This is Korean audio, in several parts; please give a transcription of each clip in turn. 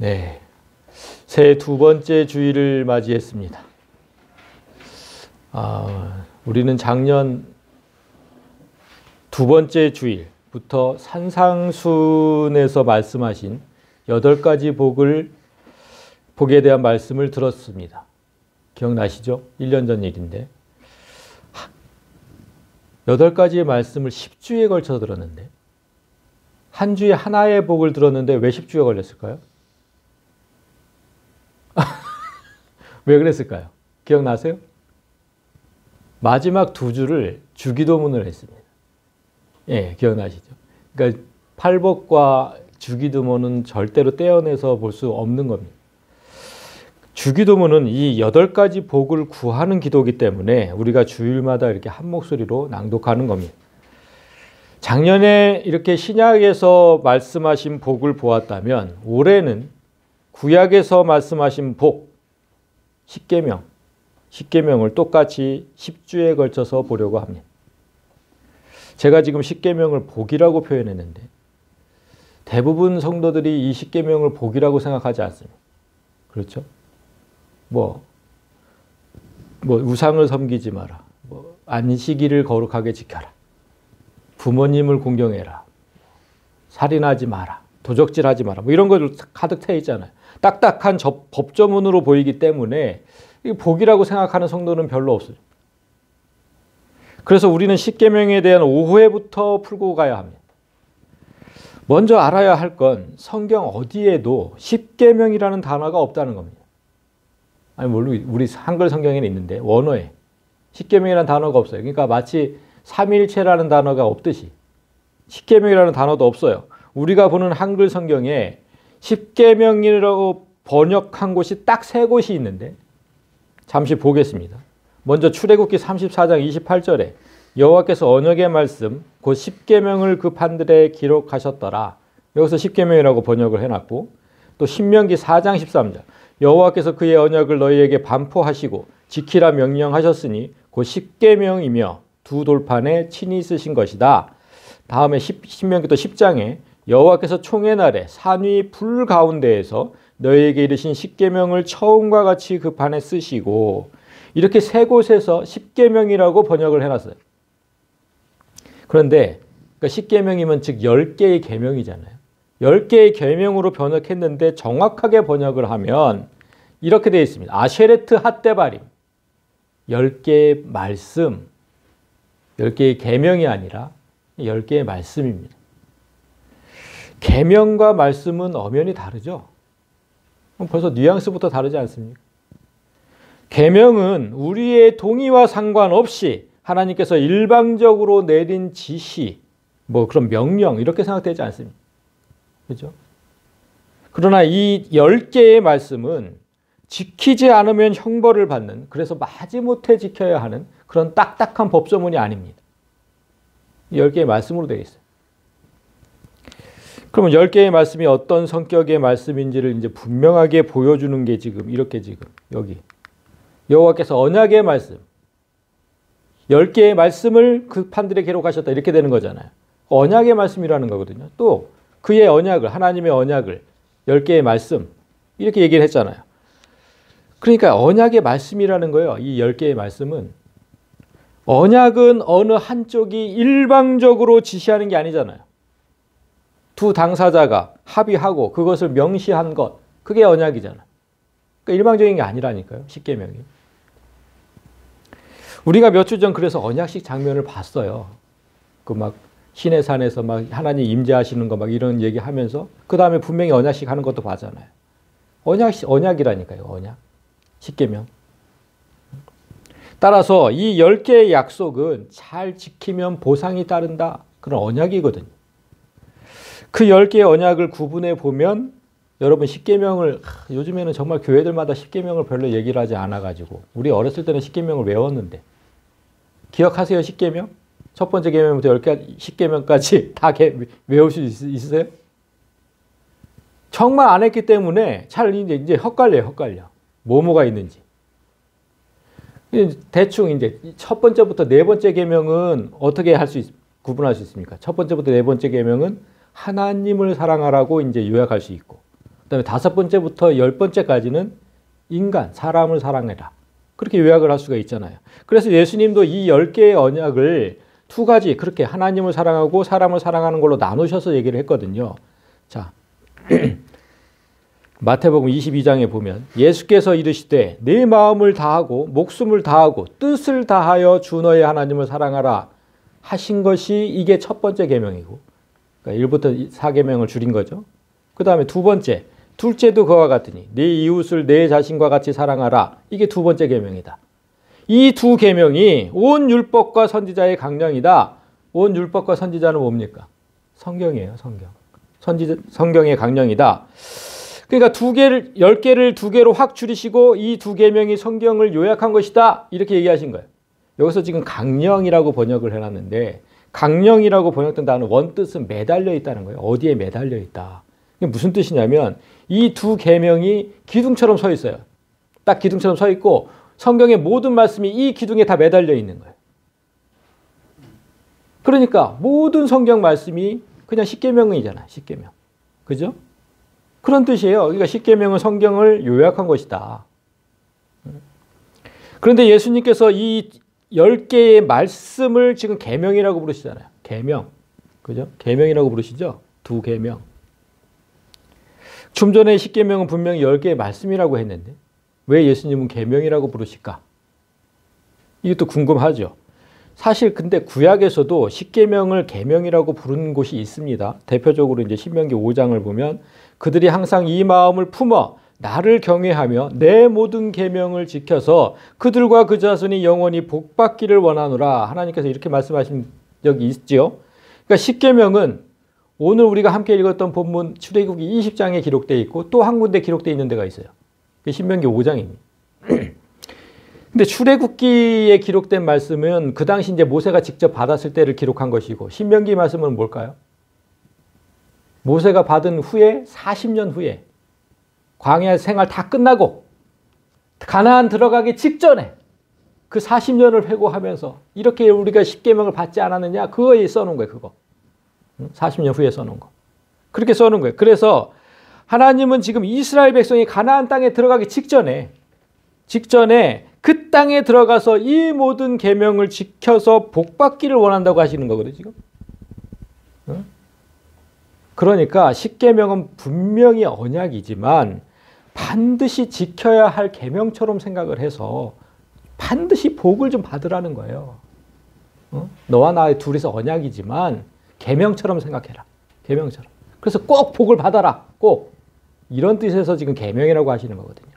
네, 새해 두 번째 주일을 맞이했습니다. 우리는 작년 두 번째 주일부터 산상순에서 말씀하신 8가지 복에 대한 말씀을 들었습니다. 기억나시죠? 1년 전 얘기인데 8가지의 말씀을 10주에 걸쳐 들었는데 한 주에 하나의 복을 들었는데 왜 10주에 걸렸을까요? 왜 그랬을까요? 기억나세요? 마지막 2주를 주기도문을 했습니다. 예, 기억나시죠? 그러니까 팔복과 주기도문은 절대로 떼어내서 볼 수 없는 겁니다. 주기도문은 이 8가지 복을 구하는 기도이기 때문에 우리가 주일마다 이렇게 한 목소리로 낭독하는 겁니다. 작년에 이렇게 신약에서 말씀하신 복을 보았다면 올해는 구약에서 말씀하신 복, 십계명을 똑같이 10주에 걸쳐서 보려고 합니다. 제가 지금 십계명을 복이라고 표현했는데 대부분 성도들이 이 십계명을 복이라고 생각하지 않습니다. 그렇죠? 우상을 섬기지 마라. 안식일을 거룩하게 지켜라. 부모님을 공경해라. 살인하지 마라. 도적질하지 마라. 이런 것들 가득 차 있잖아요. 딱딱한 법조문으로 보이기 때문에 복이라고 생각하는 성도는 별로 없어요. 그래서 우리는 십계명에 대한 오해부터 풀고 가야 합니다. 먼저 알아야 할 건 성경 어디에도 십계명이라는 단어가 없다는 겁니다. 아니 물론 우리 한글 성경에는 있는데 원어에 십계명이라는 단어가 없어요. 그러니까 마치 삼일체라는 단어가 없듯이 십계명이라는 단어도 없어요. 우리가 보는 한글 성경에 십계명이라고 번역한 곳이 딱 3곳이 있는데 잠시 보겠습니다. 먼저 출애굽기 34장 28절에 여호와께서 언약의 말씀 곧 십계명을 그 판들에 기록하셨더라. 여기서 십계명이라고 번역을 해놨고 또 신명기 4장 13절 여호와께서 그의 언약을 너희에게 반포하시고 지키라 명령하셨으니 곧 십계명이며 두 돌판에 친히 쓰신 것이다. 다음에 신명기 또 10장에 여호와께서 총회 날에 산 위 불 가운데에서 너희에게 이르신 십계명을 처음과 같이 그 판에 쓰시고 이렇게 3곳에서 십계명이라고 번역을 해놨어요. 그런데 그러니까 십계명이면 즉 10개의 계명이잖아요. 10개의 계명으로 번역했는데 정확하게 번역을 하면 이렇게 되어 있습니다. 아쉐레트 핫데바림 10개의 말씀 10개의 계명이 아니라 10개의 말씀입니다. 계명과 말씀은 엄연히 다르죠. 벌써 뉘앙스부터 다르지 않습니까? 계명은 우리의 동의와 상관없이 하나님께서 일방적으로 내린 지시, 그런 명령 이렇게 생각되지 않습니다. 그렇죠? 그러나 이 10개의 말씀은 지키지 않으면 형벌을 받는, 그래서 마지못해 지켜야 하는 그런 딱딱한 법조문이 아닙니다. 10개의 말씀으로 되어 있어요. 그러면 10개의 말씀이 어떤 성격의 말씀인지를 이제 분명하게 보여주는 게 지금 여기 여호와께서 언약의 말씀 10개의 말씀을 그 판들에 기록하셨다 이렇게 되는 거잖아요. 언약의 말씀이라는 거거든요. 또 그의 언약을 하나님의 언약을 10개의 말씀 이렇게 얘기를 했잖아요. 그러니까 언약의 말씀이라는 거예요. 이 10개의 말씀은 언약은 어느 한쪽이 일방적으로 지시하는 게 아니잖아요. 두 당사자가 합의하고 그것을 명시한 것 그게 언약이잖아요. 그러니까 일방적인 게 아니라니까요. 십계명이. 우리가 몇 주 전 그래서 언약식 장면을 봤어요. 신의 산에서 하나님 임재하시는 거 이런 얘기하면서 그 다음에 분명히 언약식 하는 것도 봤잖아요. 언약이라니까요. 언약. 십계명. 따라서 이 10개의 약속은 잘 지키면 보상이 따른다. 그런 언약이거든요. 그 10개의 언약을 구분해 보면 여러분 십계명을 요즘에는 정말 교회들마다 십계명을 별로 얘기를 하지 않아가지고 우리 어렸을 때는 십계명을 외웠는데 기억하세요? 십계명? 첫 번째 계명부터 10개 십계명까지 다 외울 수 있으세요? 정말 안 했기 때문에 잘 이제 헷갈려. 뭐가 있는지. 대충 이제 첫 번째부터 네 번째 계명은 어떻게 구분할 수 있습니까? 첫 번째부터 네 번째 계명은 하나님을 사랑하라고 이제 요약할 수 있고 그다음에 5번째부터 10번째까지는 인간, 사람을 사랑해라. 그렇게 요약을 할 수가 있잖아요. 그래서 예수님도 이 10개의 언약을 두 가지 그렇게 하나님을 사랑하고 사람을 사랑하는 걸로 나누셔서 얘기를 했거든요. 자, 마태복음 22장에 보면 예수께서 이르시되 내 마음을 다하고 목숨을 다하고 뜻을 다하여 주 너의 하나님을 사랑하라 하신 것이 이게 첫 번째 계명이고, 그러니까 1부터 4계명을 줄인 거죠. 그 다음에 두 번째, 둘째도 그와 같으니 네 이웃을 내 자신과 같이 사랑하라. 이게 두 번째 계명이다. 이 두 계명이 온 율법과 선지자의 강령이다. 온 율법과 선지자는 뭡니까? 성경이에요, 성경. 성경의 강령이다. 그러니까 10개를 2개로 확 줄이시고 이 두 계명이 성경을 요약한 것이다. 이렇게 얘기하신 거예요. 여기서 지금 강령이라고 번역을 해놨는데, 강령이라고 번역된 단어 원뜻은 매달려 있다는 거예요. 어디에 매달려 있다. 이게 무슨 뜻이냐면 이 두 계명이 기둥처럼 서 있어요. 딱 기둥처럼 서 있고 성경의 모든 말씀이 이 기둥에 다 매달려 있는 거예요. 그러니까 모든 성경 말씀이 그냥 십계명이잖아요. 십계명. 그죠? 그런 뜻이에요. 그러니까 십계명은 성경을 요약한 것이다. 그런데 예수님께서 이 10개의 말씀을 지금 계명이라고 부르시잖아요. 계명. 그죠? 계명이라고 부르시죠? 두 계명. 좀 전에 십계명은 분명히 10개의 말씀이라고 했는데 왜 예수님은 계명이라고 부르실까? 이것도 궁금하죠. 사실 근데 구약에서도 십계명을 계명이라고 부르는 곳이 있습니다. 대표적으로 이제 신명기 5장을 보면 그들이 항상 이 마음을 품어 나를 경외하며 내 모든 계명을 지켜서 그들과 그 자손이 영원히 복받기를 원하노라. 하나님께서 이렇게 말씀하신 적이 있죠. 그러니까 십계명은 오늘 우리가 함께 읽었던 본문 출애굽기 20장에 기록되어 있고 또 한 군데 기록되어 있는 데가 있어요. 그게 신명기 5장입니다. 근데 출애굽기에 기록된 말씀은 그 당시 이제 모세가 직접 받았을 때를 기록한 것이고, 신명기 말씀은 뭘까요? 모세가 받은 후에 40년 후에 광야 생활 다 끝나고 가나안 들어가기 직전에 그 40년을 회고하면서 이렇게 우리가 십계명을 받지 않았느냐, 그거에 써놓은 거예요. 그거 40년 후에 써놓은 거, 그렇게 써놓은 거예요. 그래서 하나님은 지금 이스라엘 백성이 가나안 땅에 들어가기 직전에 그 땅에 들어가서 이 모든 계명을 지켜서 복받기를 원한다고 하시는 거거든요, 지금. 그러니까 십계명은 분명히 언약이지만 반드시 지켜야 할 계명처럼 생각을 해서 반드시 복을 좀 받으라는 거예요. 너와 나 둘이서 언약이지만 계명처럼 생각해라. 계명처럼. 그래서 꼭 복을 받아라. 꼭. 이런 뜻에서 지금 계명이라고 하시는 거거든요.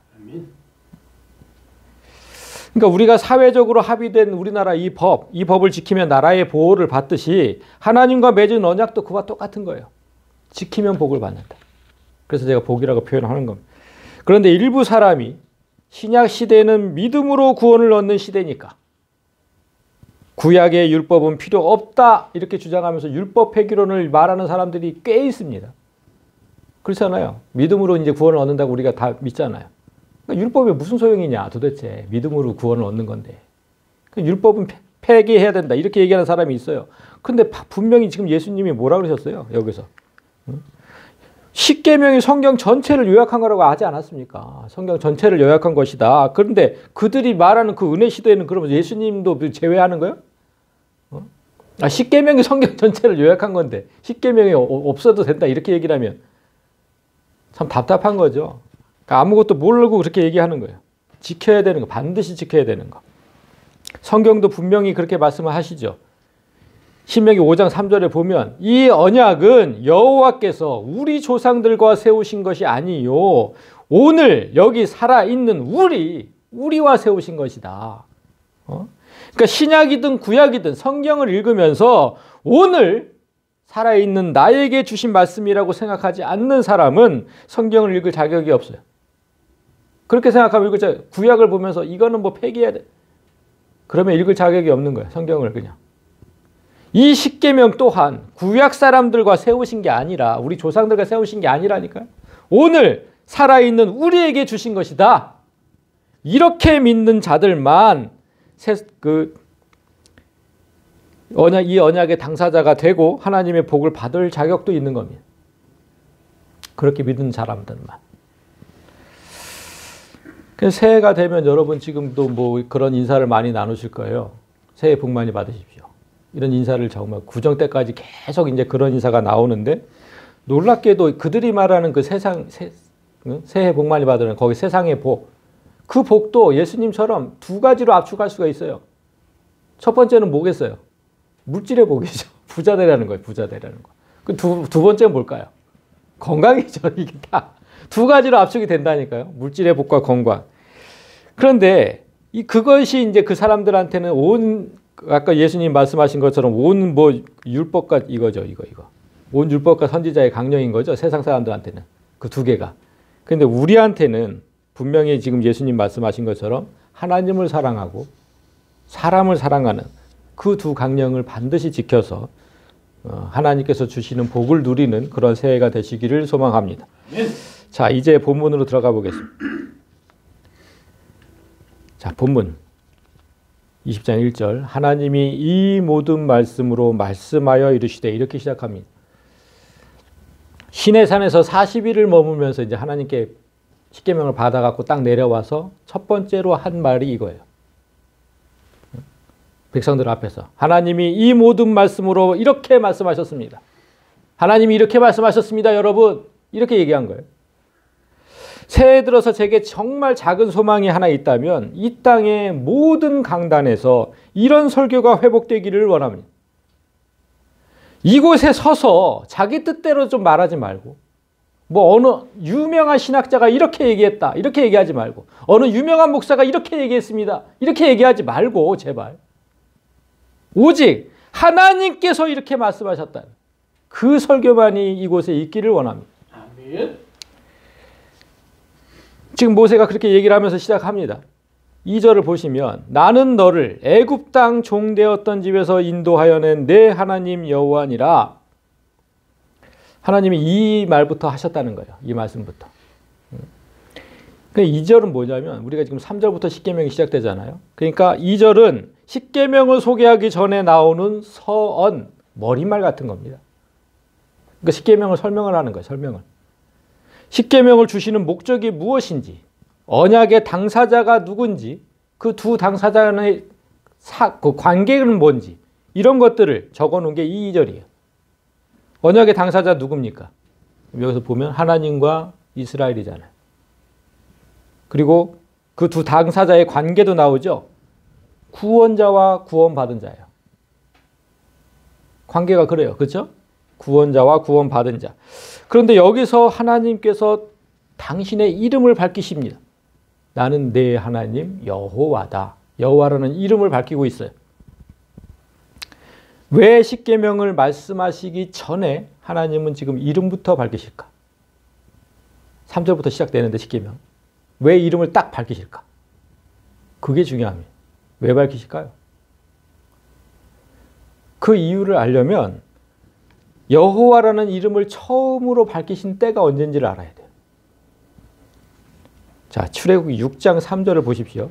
그러니까 우리가 사회적으로 합의된 우리나라 이 법을 지키면 나라의 보호를 받듯이 하나님과 맺은 언약도 그와 똑같은 거예요. 지키면 복을 받는다. 그래서 제가 복이라고 표현하는 겁니다. 그런데 일부 사람이 신약 시대는 믿음으로 구원을 얻는 시대니까 구약의 율법은 필요 없다 이렇게 주장하면서 율법 폐기론을 말하는 사람들이 꽤 있습니다. 그렇잖아요. 믿음으로 이제 구원을 얻는다고 우리가 다 믿잖아요. 그러니까 율법이 무슨 소용이냐 도대체. 믿음으로 구원을 얻는 건데. 그러니까 율법은 폐기해야 된다 이렇게 얘기하는 사람이 있어요. 근데 분명히 지금 예수님이 뭐라 그러셨어요? 여기서. 십계명이 성경 전체를 요약한 거라고 하지 않았습니까? 성경 전체를 요약한 것이다. 그런데 그들이 말하는 그 은혜 시대에는 그러면 예수님도 제외하는 거예요? 십계명이 성경 전체를 요약한 건데 십계명이 없어도 된다 이렇게 얘기를 하면 참 답답한 거죠. 그러니까 아무것도 모르고 그렇게 얘기하는 거예요. 지켜야 되는 거, 반드시 지켜야 되는 거. 성경도 분명히 그렇게 말씀을 하시죠. 신명기 5장 3절에 보면 이 언약은 여호와께서 우리 조상들과 세우신 것이 아니요 오늘 여기 살아있는 우리와 세우신 것이다. 그러니까 신약이든 구약이든 성경을 읽으면서 오늘 살아있는 나에게 주신 말씀이라고 생각하지 않는 사람은 성경을 읽을 자격이 없어요. 그렇게 생각하면 읽을 자격, 구약을 보면서 이거는 뭐 폐기해야 돼. 그러면 읽을 자격이 없는 거예요. 성경을 그냥. 이 십계명 또한 구약 사람들과 세우신 게 아니라 우리 조상들과 세우신 게 아니라니까요. 오늘 살아있는 우리에게 주신 것이다. 이렇게 믿는 자들만 이 언약의 당사자가 되고 하나님의 복을 받을 자격도 있는 겁니다. 그렇게 믿는 사람들만. 그래서 새해가 되면 여러분 지금도 뭐 그런 인사를 많이 나누실 거예요. 새해 복 많이 받으십시오. 이런 인사를 정말 구정 때까지 계속 이제 그런 인사가 나오는데, 놀랍게도 그들이 말하는 그 새해 복 많이 받으는 거기 세상의 복, 그 복도 예수님처럼 두 가지로 압축할 수가 있어요. 첫 번째는 뭐겠어요? 물질의 복이죠. 부자 되라는 거예요. 부자 되라는 거. 그 두 번째는 뭘까요? 건강이죠. 이게 다 두 가지로 압축이 된다니까요. 물질의 복과 건강. 그런데 그것이 이제 그 사람들한테는 아까 예수님 말씀하신 것처럼 온 뭐 율법과 이거죠. 이거. 온 율법과 선지자의 강령인 거죠. 세상 사람들한테는. 그 두 개가. 그런데 우리한테는 분명히 지금 예수님 말씀하신 것처럼 하나님을 사랑하고 사람을 사랑하는 그 두 강령을 반드시 지켜서 하나님께서 주시는 복을 누리는 그런 새해가 되시기를 소망합니다. 자, 이제 본문으로 들어가 보겠습니다. 자, 본문 20장 1절. 하나님이 이 모든 말씀으로 말씀하여 이르시되, 이렇게 시작합니다. 시내산에서 40일을 머물면서 이제 하나님께 십계명을 받아갖고 딱 내려와서 첫 번째로 한 말이 이거예요. 백성들 앞에서 하나님이 이 모든 말씀으로 이렇게 말씀하셨습니다. 하나님이 이렇게 말씀하셨습니다, 여러분. 이렇게 얘기한 거예요. 새해 들어서 제게 정말 작은 소망이 하나 있다면 이 땅의 모든 강단에서 이런 설교가 회복되기를 원합니다. 이곳에 서서 자기 뜻대로 좀 말하지 말고, 뭐 어느 유명한 신학자가 이렇게 얘기했다, 이렇게 얘기하지 말고, 어느 유명한 목사가 이렇게 얘기했습니다, 이렇게 얘기하지 말고, 제발 오직 하나님께서 이렇게 말씀하셨다, 그 설교만이 이곳에 있기를 원합니다. 아멘. 지금 모세가 그렇게 얘기를 하면서 시작합니다. 2절을 보시면, 나는 너를 애굽 땅 종되었던 집에서 인도하여 낸 내 하나님 여호와니라. 하나님이 이 말부터 하셨다는 거예요. 이 말씀부터. 그러니까 2절은 뭐냐면, 우리가 지금 3절부터 십계명이 시작되잖아요. 그러니까 2절은 십계명을 소개하기 전에 나오는 서언, 머릿말 같은 겁니다. 그러니까 십계명을 설명을 하는 거예요. 설명을. 십계명을 주시는 목적이 무엇인지, 언약의 당사자가 누군지, 그 두 당사자의 그 관계는 뭔지, 이런 것들을 적어놓은 게 이 2절이에요. 언약의 당사자 누굽니까? 여기서 보면 하나님과 이스라엘이잖아요. 그리고 그 두 당사자의 관계도 나오죠. 구원자와 구원받은 자예요. 관계가 그래요. 그렇죠? 구원자와 구원받은 자. 그런데 여기서 하나님께서 당신의 이름을 밝히십니다. 나는 내 하나님 여호와다. 여호와라는 이름을 밝히고 있어요. 왜 십계명을 말씀하시기 전에 하나님은 지금 이름부터 밝히실까? 3절부터 시작되는데 십계명. 왜 이름을 딱 밝히실까? 그게 중요합니다. 왜 밝히실까요? 그 이유를 알려면 여호와라는 이름을 처음으로 밝히신 때가 언젠지를 알아야 돼요. 자, 출애굽기 6장 3절을 보십시오.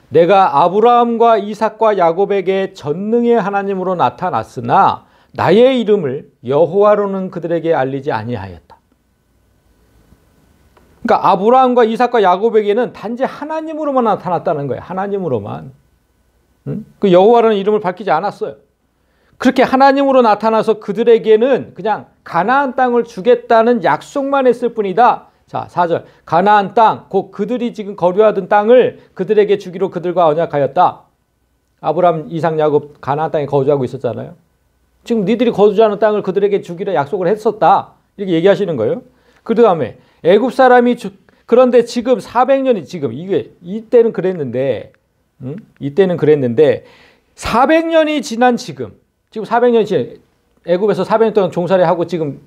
내가 아브라함과 이삭과 야곱에게 전능의 하나님으로 나타났으나 나의 이름을 여호와로는 그들에게 알리지 아니하였다. 그러니까 아브라함과 이삭과 야곱에게는 단지 하나님으로만 나타났다는 거예요. 하나님으로만. 그 여호와라는 이름을 밝히지 않았어요. 그렇게 하나님으로 나타나서 그들에게는 그냥 가나안 땅을 주겠다는 약속만 했을 뿐이다. 자, 4절. 가나안 땅, 곧 그들이 지금 거류하던 땅을 그들에게 주기로 그들과 언약하였다. 아브라함, 이삭, 야곱 가나안 땅에 거주하고 있었잖아요. 지금 니들이 거주하는 땅을 그들에게 주기로 약속을 했었다. 이렇게 얘기하시는 거예요. 그 다음에 애굽 사람이 그런데 지금 400년이 지금 이때는 그랬는데 이때는 그랬는데 400년이 지난 지금 400년이 지난 애굽에서 400년 동안 종살이하고 지금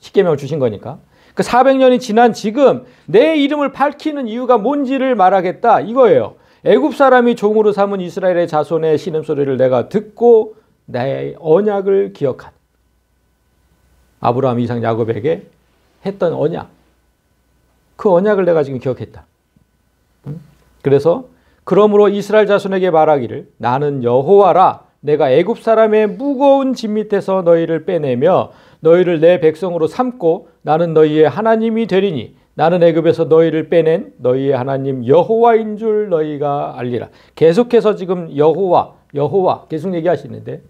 십계명을 주신 거니까 그 400년이 지난 지금 내 이름을 밝히는 이유가 뭔지를 말하겠다 이거예요. 애굽 사람이 종으로 삼은 이스라엘의 자손의 신음소리를 내가 듣고 나의 언약을 기억한 아브라함, 이삭, 야곱에게 했던 언약, 그 언약을 내가 지금 기억했다. 그래서 그러므로 이스라엘 자손에게 말하기를 나는 여호와라. 내가 애굽 사람의 무거운 짐 밑에서 너희를 빼내며 너희를 내 백성으로 삼고 나는 너희의 하나님이 되리니 나는 애굽에서 너희를 빼낸 너희의 하나님 여호와인 줄 너희가 알리라. 계속해서 지금 여호와 계속 얘기하시는데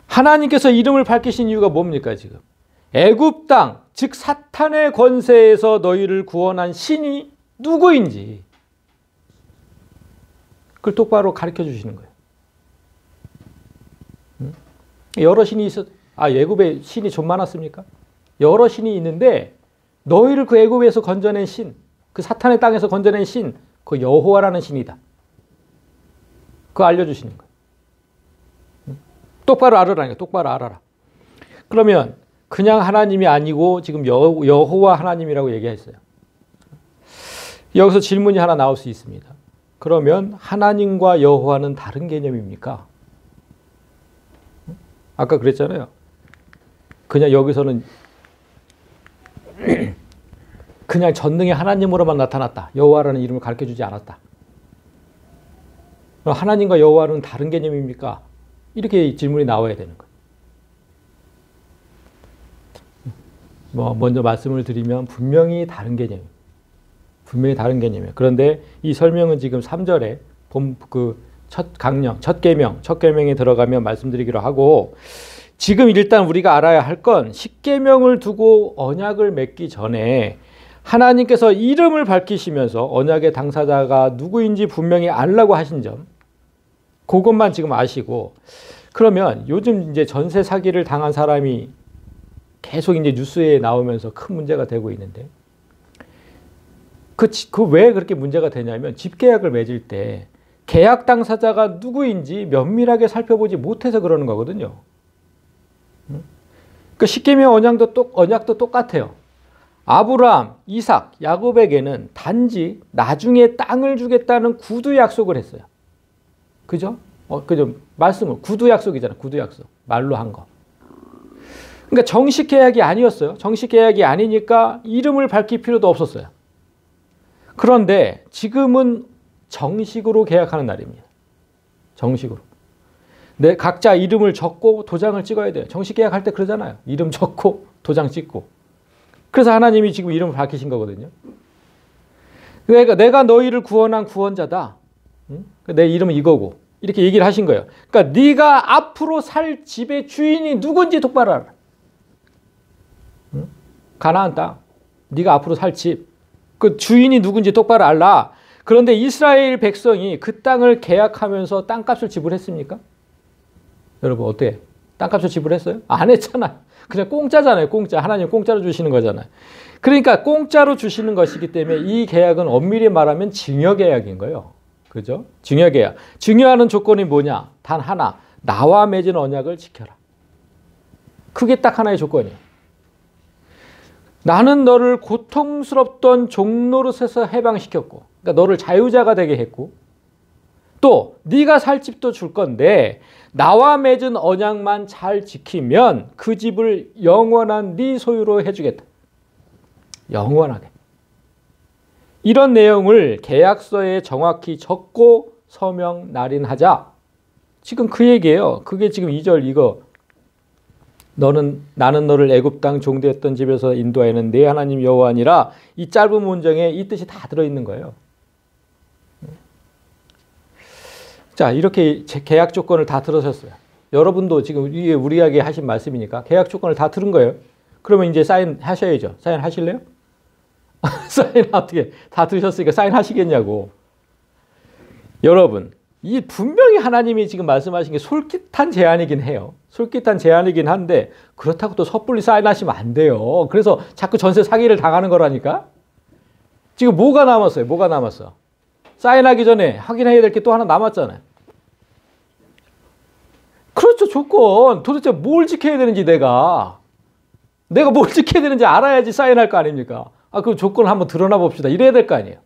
하나님께서 이름을 밝히신 이유가 뭡니까? 지금 애굽 땅, 즉 사탄의 권세에서 너희를 구원한 신이 누구인지 그걸 똑바로 가르쳐 주시는 거예요. 여러 신이 애굽에 신이 좀 많았습니까? 여러 신이 있는데 너희를 그 애굽에서 건져낸 신, 그 사탄의 땅에서 건져낸 신, 그 여호와라는 신이다. 그거 알려주시는 거예요. 똑바로 알아라니까. 똑바로 알아라. 그러면 그냥 하나님이 아니고 지금 여호와 하나님이라고 얘기했어요. 여기서 질문이 하나 나올 수 있습니다. 그러면 하나님과 여호와는 다른 개념입니까? 아까 그랬잖아요. 그냥 여기서는 그냥 전능의 하나님으로만 나타났다. 여호와라는 이름을 가르쳐주지 않았다. 그럼 하나님과 여호와는 다른 개념입니까? 이렇게 질문이 나와야 되는 거예요. 먼저 말씀을 드리면 분명히 다른 개념입니다. 분명히 다른 개념이에요. 그런데 이 설명은 지금 3절에 첫 계명에 들어가면 말씀드리기로 하고 지금 일단 우리가 알아야 할 건 십계명을 두고 언약을 맺기 전에 하나님께서 이름을 밝히시면서 언약의 당사자가 누구인지 분명히 알라고 하신 점 그것만 지금 아시고 그러면 요즘 이제 전세 사기를 당한 사람이 계속 이제 뉴스에 나오면서 큰 문제가 되고 있는데 왜 그렇게 문제가 되냐면 집계약을 맺을 때 계약 당사자가 누구인지 면밀하게 살펴보지 못해서 그러는 거거든요. 그 십계명 언약도 똑같아요. 아브라함, 이삭, 야곱에게는 단지 나중에 땅을 주겠다는 구두 약속을 했어요. 그죠? 그죠? 말씀은 구두 약속이잖아요. 구두 약속. 말로 한 거. 그러니까 정식 계약이 아니었어요. 정식 계약이 아니니까 이름을 밝힐 필요도 없었어요. 그런데 지금은 정식으로 계약하는 날입니다. 정식으로. 각자 이름을 적고 도장을 찍어야 돼요. 정식 계약할 때 그러잖아요. 이름 적고 도장 찍고. 그래서 하나님이 지금 이름을 밝히신 거거든요. 그러니까 내가 너희를 구원한 구원자다. 내 이름은 이거고. 이렇게 얘기를 하신 거예요. 그러니까 네가 앞으로 살 집의 주인이 누군지 똑바로 알아. 가나안 땅. 네가 앞으로 살 집. 그 주인이 누군지 똑바로 알라. 그런데 이스라엘 백성이 그 땅을 계약하면서 땅값을 지불했습니까? 여러분 어때? 땅값을 지불했어요? 안 했잖아요. 그냥 공짜잖아요. 공짜. 하나님 공짜로 주시는 거잖아요. 그러니까 공짜로 주시는 것이기 때문에 이 계약은 엄밀히 말하면 증여계약인 거예요. 그죠? 증여계약. 증여하는 조건이 뭐냐? 단 하나. 나와 맺은 언약을 지켜라. 그게 딱 하나의 조건이에요. 나는 너를 고통스럽던 종노릇에서 해방시켰고, 그러니까 너를 자유자가 되게 했고, 또 네가 살 집도 줄 건데 나와 맺은 언약만 잘 지키면 그 집을 영원한 네 소유로 해주겠다. 영원하게. 이런 내용을 계약서에 정확히 적고 서명 날인하자. 지금 그 얘기예요. 그게 지금 2절 이거. 나는 너를 애굽 땅 종되었던 집에서 인도하여는 내 하나님 여호와니라. 이 짧은 문장에 이 뜻이 다 들어있는 거예요. 자, 이렇게 계약 조건을 다 들으셨어요. 여러분도 지금 이게 우리에게 하신 말씀이니까 계약 조건을 다 들은 거예요. 그러면 이제 사인 하셔야죠. 사인 하실래요? 사인 어떻게 다 들으셨으니까 사인 하시겠냐고. 여러분, 이 분명히 하나님이 지금 말씀하신 게 솔깃한 제안이긴 해요. 솔깃한 제안이긴 한데 그렇다고 또 섣불리 사인하시면 안 돼요. 그래서 자꾸 전세 사기를 당하는 거라니까. 지금 뭐가 남았어요? 뭐가 남았어? 사인하기 전에 확인해야 될 게 또 하나 남았잖아요. 그렇죠. 조건. 도대체 뭘 지켜야 되는지 내가 뭘 지켜야 되는지 알아야지 사인할 거 아닙니까? 그 조건을 한번 드러나 봅시다. 이래야 될 거 아니에요.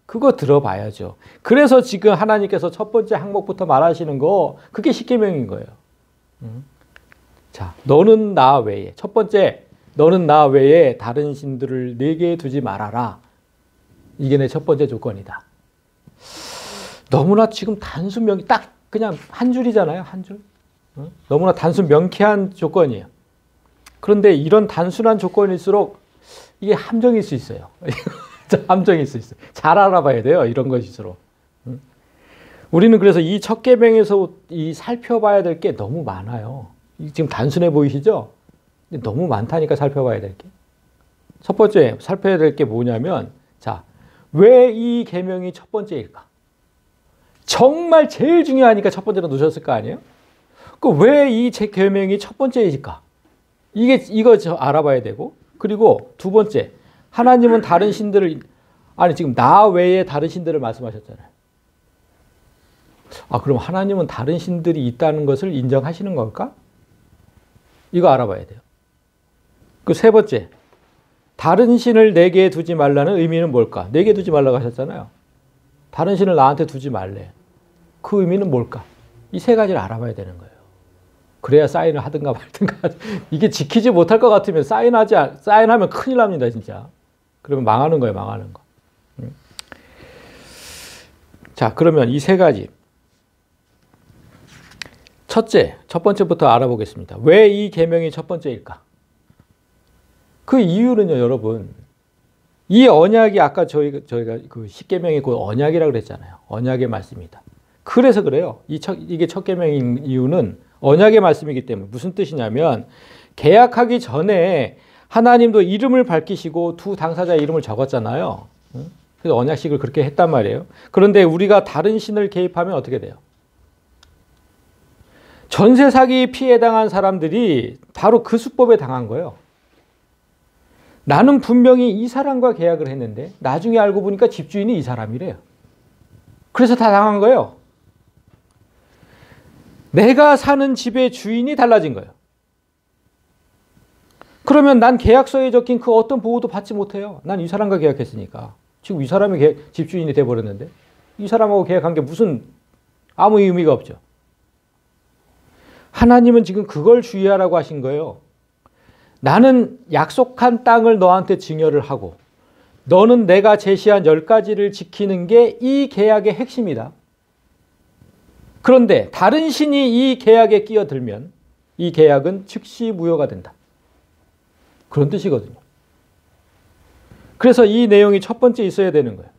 그거 들어봐야죠. 그래서 지금 하나님께서 첫 번째 항목부터 말하시는 거 그게 십계명인 거예요. 자, 너는 나 외에 첫 번째 너는 나 외에 다른 신들을 내게 두지 말아라. 이게 내 첫 번째 조건이다. 너무나 지금 단순 명이 딱 그냥 한 줄이잖아요. 한 줄. 너무나 단순 명쾌한 조건이에요. 그런데 이런 단순한 조건일수록 이게 함정일 수 있어요. 함정일 수 있어요. 잘 알아봐야 돼요. 이런 것일수록. 우리는 그래서 이 첫 계명에서 이 살펴봐야 될 게 너무 많아요. 지금 단순해 보이시죠? 근데 너무 많다니까 살펴봐야 될 게. 첫 번째 살펴야 될 게 뭐냐면, 자, 왜 이 계명이 첫 번째일까? 정말 제일 중요하니까 첫 번째로 놓으셨을 거 아니에요? 그 왜 이 계명이 첫 번째일까? 이거 알아봐야 되고, 그리고 두 번째, 하나님은 다른 신들을, 아니 지금 나 외에 다른 신들을 말씀하셨잖아요. 아, 그럼 하나님은 다른 신들이 있다는 것을 인정하시는 걸까? 이거 알아봐야 돼요. 그 세 번째, 다른 신을 내게 두지 말라는 의미는 뭘까? 내게 두지 말라고 하셨잖아요. 다른 신을 나한테 두지 말래. 그 의미는 뭘까? 이 세 가지를 알아봐야 되는 거예요. 그래야 사인을 하든가 말든가. 이게 지키지 못할 것 같으면 사인하면 큰일 납니다, 진짜. 그러면 망하는 거예요, 망하는 거. 자, 그러면 이 세 가지. 첫 번째부터 알아보겠습니다. 왜 이 계명이 첫 번째일까? 그 이유는요, 여러분. 이 언약이 아까 저희가 그 십계명이 곧 언약이라고 그랬잖아요. 언약의 말씀이다. 그래서 그래요. 이게 첫 계명인 이유는 언약의 말씀이기 때문에. 무슨 뜻이냐면 계약하기 전에 하나님도 이름을 밝히시고 두 당사자의 이름을 적었잖아요. 그래서 언약식을 그렇게 했단 말이에요. 그런데 우리가 다른 신을 개입하면 어떻게 돼요? 전세 사기 피해 당한 사람들이 바로 그 수법에 당한 거예요. 나는 분명히 이 사람과 계약을 했는데 나중에 알고 보니까 집주인이 이 사람이래요. 그래서 다 당한 거예요. 내가 사는 집의 주인이 달라진 거예요. 그러면 난 계약서에 적힌 그 어떤 보호도 받지 못해요. 난 이 사람과 계약했으니까. 지금 이 사람이 집주인이 돼버렸는데 이 사람하고 계약한 게 무슨 아무 의미가 없죠. 하나님은 지금 그걸 주의하라고 하신 거예요. 나는 약속한 땅을 너한테 증여를 하고 너는 내가 제시한 10가지를 지키는 게 이 계약의 핵심이다. 그런데 다른 신이 이 계약에 끼어들면 이 계약은 즉시 무효가 된다. 그런 뜻이거든요. 그래서 이 내용이 첫 번째 있어야 되는 거예요.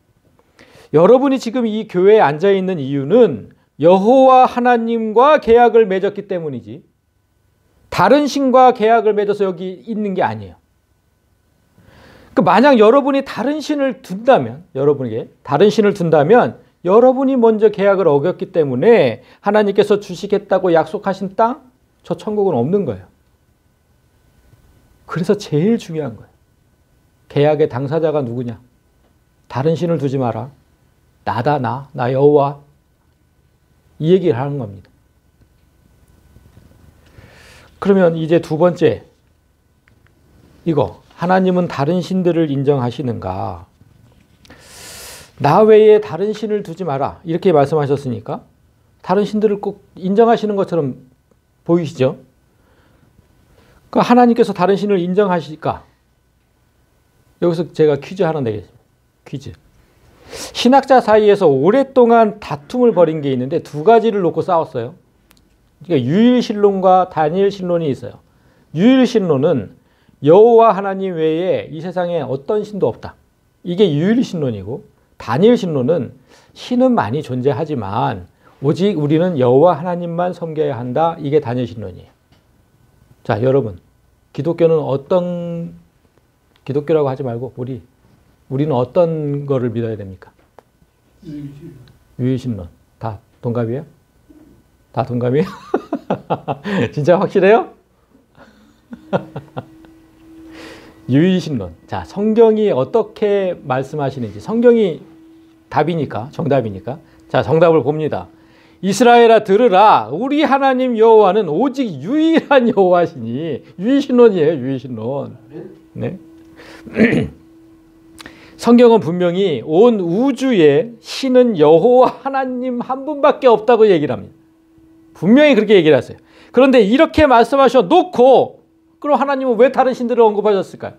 여러분이 지금 이 교회에 앉아있는 이유는 여호와 하나님과 계약을 맺었기 때문이지 다른 신과 계약을 맺어서 여기 있는 게 아니에요. 만약 여러분이 다른 신을 둔다면 여러분이 먼저 계약을 어겼기 때문에 하나님께서 주시겠다고 약속하신 땅, 저 천국은 없는 거예요. 그래서 제일 중요한 거예요. 계약의 당사자가 누구냐? 다른 신을 두지 마라. 나다, 나 여호와. 이 얘기를 하는 겁니다. 그러면 이제 두 번째, 이거 하나님은 다른 신들을 인정하시는가? 나 외에 다른 신을 두지 마라. 이렇게 말씀하셨으니까 다른 신들을 꼭 인정하시는 것처럼 보이시죠? 그러니까 하나님께서 다른 신을 인정하실까? 여기서 제가 퀴즈 하나 내겠습니다. 퀴즈. 신학자 사이에서 오랫동안 다툼을 벌인 게 있는데 두 가지를 놓고 싸웠어요. 그러니까 유일신론과 단일신론이 있어요. 유일신론은 여호와 하나님 외에 이 세상에 어떤 신도 없다. 이게 유일신론이고, 단일신론은 신은 많이 존재하지만 오직 우리는 여호와 하나님만 섬겨야 한다. 이게 단일신론이에요. 자, 여러분, 기독교는 기독교라고 하지 말고 우리는 어떤 거를 믿어야 됩니까? 유일신론. 다 동갑이에요? 다 동갑이에요? 진짜 확실해요? 유일신론. 자, 성경이 어떻게 말씀하시는지. 성경이 답이니까, 정답이니까. 자, 정답을 봅니다. 이스라엘아 들으라. 우리 하나님 여호와는 오직 유일한 여호와시니. 유일신론이에요, 유일신론. 네. 성경은 분명히 온 우주에 신은 여호와 하나님 한 분밖에 없다고 얘기를 합니다. 분명히 그렇게 얘기를 하세요. 그런데 이렇게 말씀하셔 놓고 그럼 하나님은 왜 다른 신들을 언급하셨을까요?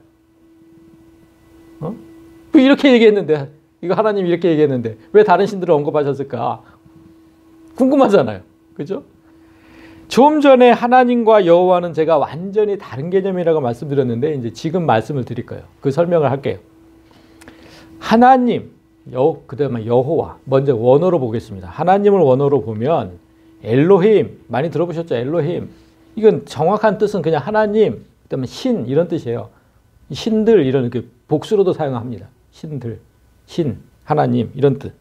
이렇게 얘기했는데, 이거 하나님이 이렇게 얘기했는데 왜 다른 신들을 언급하셨을까? 궁금하잖아요. 그죠? 좀 전에 하나님과 여호와는 제가 완전히 다른 개념이라고 말씀드렸는데 이제 지금 말씀을 드릴 거예요. 그 설명을 할게요. 하나님, 그다음에 여호와. 먼저 원어로 보겠습니다. 하나님을 원어로 보면 엘로힘, 많이 들어보셨죠? 엘로힘. 이건 정확한 뜻은 그냥 하나님, 그다음에 신 이런 뜻이에요. 신들 이런 그 복수로도 사용합니다. 신들, 신, 하나님 이런 뜻.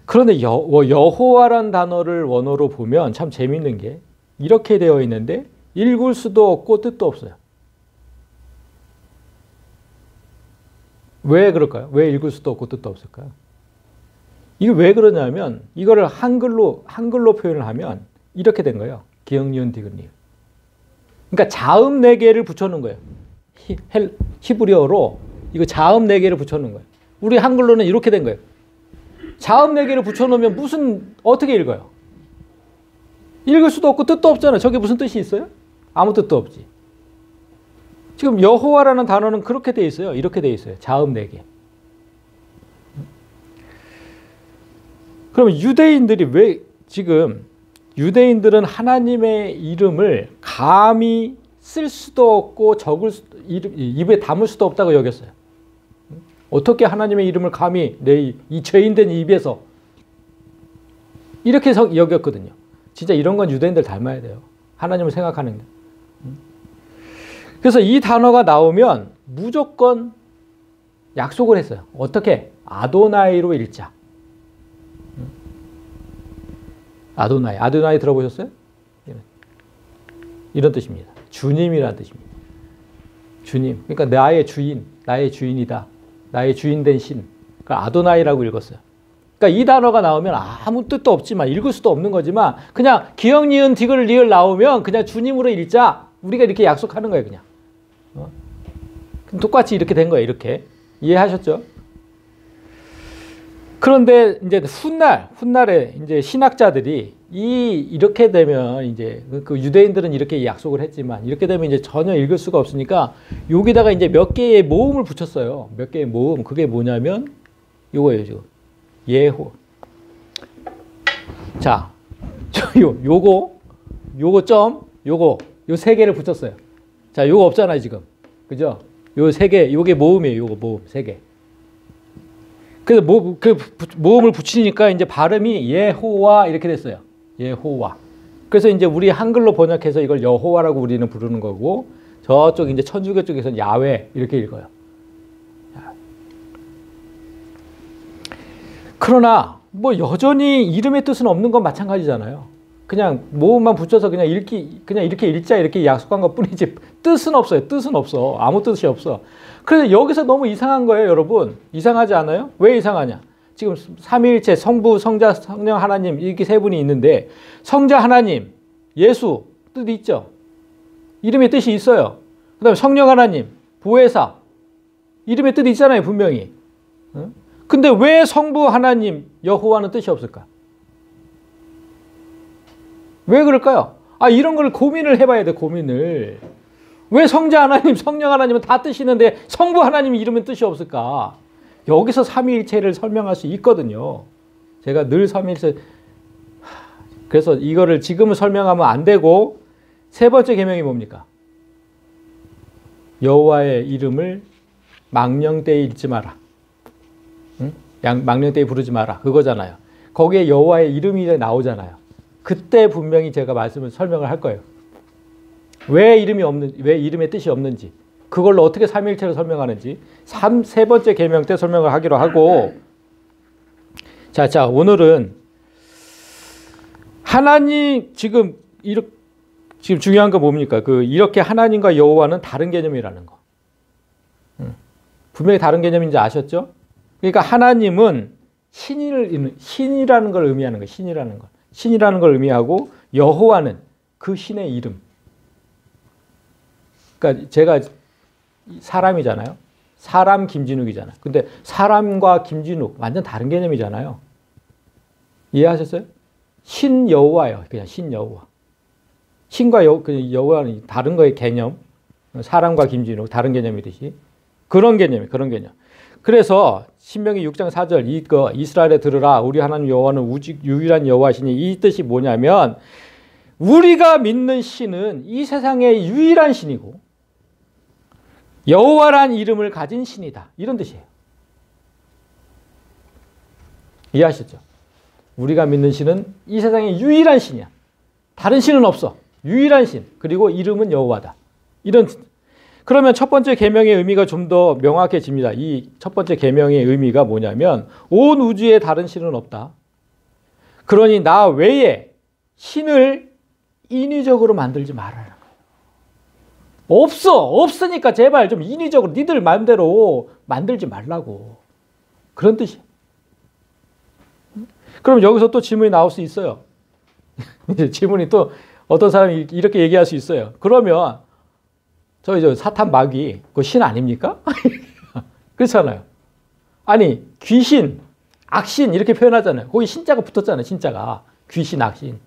그런데 여호와라는 단어를 원어로 보면 참 재밌는 게 이렇게 되어 있는데 읽을 수도 없고 뜻도 없어요. 왜 그럴까요? 왜 읽을 수도 없고 뜻도 없을까요? 이게 왜 그러냐면 이거를 한글로 표현을 하면 이렇게 된 거예요. 기역, 니은, 디귿, 리을. 그러니까 자음 4개를 붙여놓은 거예요. 히브리어로 이거 자음 4개를 붙여놓은 거예요. 우리 한글로는 이렇게 된 거예요. 자음 4개를 붙여놓으면 어떻게 읽어요? 읽을 수도 없고 뜻도 없잖아요. 저게 무슨 뜻이 있어요? 아무 뜻도 없지. 지금 여호와라는 단어는 그렇게 돼 있어요. 이렇게 돼 있어요. 자음 4개. 그러면 유대인들은 하나님의 이름을 감히 쓸 수도 없고 입에 담을 수도 없다고 여겼어요. 어떻게 하나님의 이름을 감히 이 죄인된 입에서 이렇게 여겼거든요. 진짜 이런 건 유대인들 닮아야 돼요. 하나님을 생각하는 게. 그래서 이 단어가 나오면 무조건 약속을 했어요. 어떻게? 아도나이로 읽자. 아도나이 들어보셨어요? 이런 뜻입니다. 주님이라는 뜻입니다. 주님. 그러니까 나의 주인이다. 나의 주인된 신. 그러니까 아도나이라고 읽었어요. 그러니까 이 단어가 나오면 아무 뜻도 없지만 읽을 수도 없는 거지만 그냥 기역, 니은, 디귿, 리을 나오면 그냥 주님으로 읽자. 우리가 이렇게 약속하는 거예요, 그냥. 똑같이 이렇게 된 거예요, 이렇게. 이해하셨죠? 그런데 이제 훗날에 이제 신학자들이 이렇게 되면 이제 그 유대인들은 이렇게 약속을 했지만 이렇게 되면 이제 전혀 읽을 수가 없으니까 여기다가 이제 몇 개의 모음을 붙였어요. 몇 개의 모음. 그게 뭐냐면 요거예요, 지금. 예호. 자, 요거 점, 요 3개를 붙였어요. 자, 요거 없잖아요, 지금. 그죠? 요 3개, 요게 모음이에요, 요거 모음 3개. 그래서 모음을 붙이니까 이제 발음이 예호와 이렇게 됐어요. 예호와. 그래서 이제 우리 한글로 번역해서 이걸 여호와라고 우리는 부르는 거고 저쪽 이제 천주교 쪽에서는 야훼 이렇게 읽어요. 그러나 뭐 여전히 이름의 뜻은 없는 건 마찬가지잖아요. 그냥 모음만 붙여서 그냥 이렇게 읽자 이렇게 약속한 것 뿐이지 뜻은 없어요. 뜻은 없어. 아무 뜻이 없어. 그래서 여기서 너무 이상한 거예요, 여러분. 이상하지 않아요? 왜 이상하냐? 지금 삼위일체 성부, 성자, 성령 하나님 이렇게 3분이 있는데 성자 하나님, 예수 뜻이 있죠. 이름의 뜻이 있어요. 그다음에 성령 하나님, 보혜사 이름의 뜻이 있잖아요, 분명히. 근데 왜 성부 하나님, 여호와는 뜻이 없을까? 왜 그럴까요? 이런 걸 고민을 해봐야 돼, 고민을. 왜 성자 하나님, 성령 하나님은 다 뜻이 있는데 성부 하나님 이름은 뜻이 없을까? 여기서 삼위일체를 설명할 수 있거든요. 제가 늘 삼위일체. 그래서 이거를 지금은 설명하면 안 되고 3번째 계명이 뭡니까? 여호와의 이름을 망령되이 읽지 마라. 응? 망령되이 부르지 마라. 그거잖아요. 거기에 여호와의 이름이 나오잖아요. 그때 분명히 제가 설명을 할 거예요. 왜 이름의 뜻이 없는지, 그걸로 어떻게 삼위일체를 설명하는지 3번째 계명 때 설명을 하기로 하고, 자 오늘은 하나님 지금 중요한 거 뭡니까? 이렇게 하나님과 여호와는 다른 개념이라는 거. 분명히 다른 개념인지 아셨죠? 그러니까 하나님은 신이라는 걸 의미하는 거예요. 신이라는 걸 의미하고 여호와는 그 신의 이름. 그러니까 제가 사람이잖아요. 사람 김진욱이잖아요. 근데 사람과 김진욱 완전 다른 개념이잖아요. 이해하셨어요? 신 여호와예요. 그냥 신 여호와. 신과 여호와는 다른 거의 개념. 사람과 김진욱 다른 개념이듯이 그런 개념. 그래서 신명기 6장 4절 이거 이스라엘에 들으라 우리 하나님 여호와는 오직 유일한 여호와시니 이 뜻이 뭐냐면 우리가 믿는 신은 이 세상의 유일한 신이고 여호와란 이름을 가진 신이다. 이런 뜻이에요. 이해하시죠? 우리가 믿는 신은 이 세상의 유일한 신이야. 다른 신은 없어. 유일한 신. 그리고 이름은 여호와다. 이런 그러면 첫 번째 계명의 의미가 좀 더 명확해집니다. 이 첫 번째 계명의 의미가 뭐냐면 온 우주에 다른 신은 없다. 그러니 나 외에 신을 인위적으로 만들지 말아라. 없으니까 제발 좀 인위적으로 니들 마음대로 만들지 말라고. 그런 뜻이에요. 그럼 여기서 또 질문이 나올 수 있어요. 이제 질문이 또 어떤 사람이 이렇게 얘기할 수 있어요. 그러면 저 사탄 마귀 그 신 아닙니까? 그렇잖아요. 아니 귀신, 악신 이렇게 표현하잖아요. 거기 신자가 붙었잖아요. 신자가 귀신, 악신.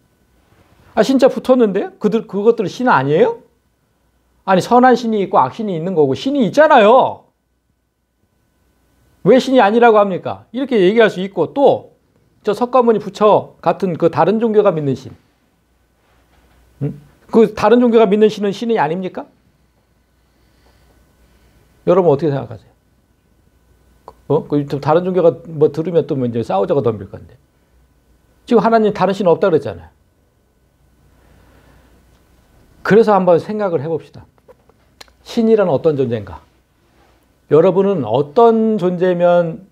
아 신자 붙었는데 그것들은 신 아니에요? 아니 선한 신이 있고 악신이 있는 거고 신이 있잖아요. 왜 신이 아니라고 합니까? 이렇게 얘기할 수 있고 또 저 석가모니 부처 같은 그 다른 종교가 믿는 신. 그 다른 종교가 믿는 신은 신이 아닙니까? 여러분 어떻게 생각하세요? 그 다른 종교가 뭐 들으면 또 이제 싸우자고 덤빌 건데. 지금 하나님 다른 신 없다 그랬잖아요. 그래서 한번 생각을 해봅시다. 신이란 어떤 존재인가? 여러분은 어떤 존재면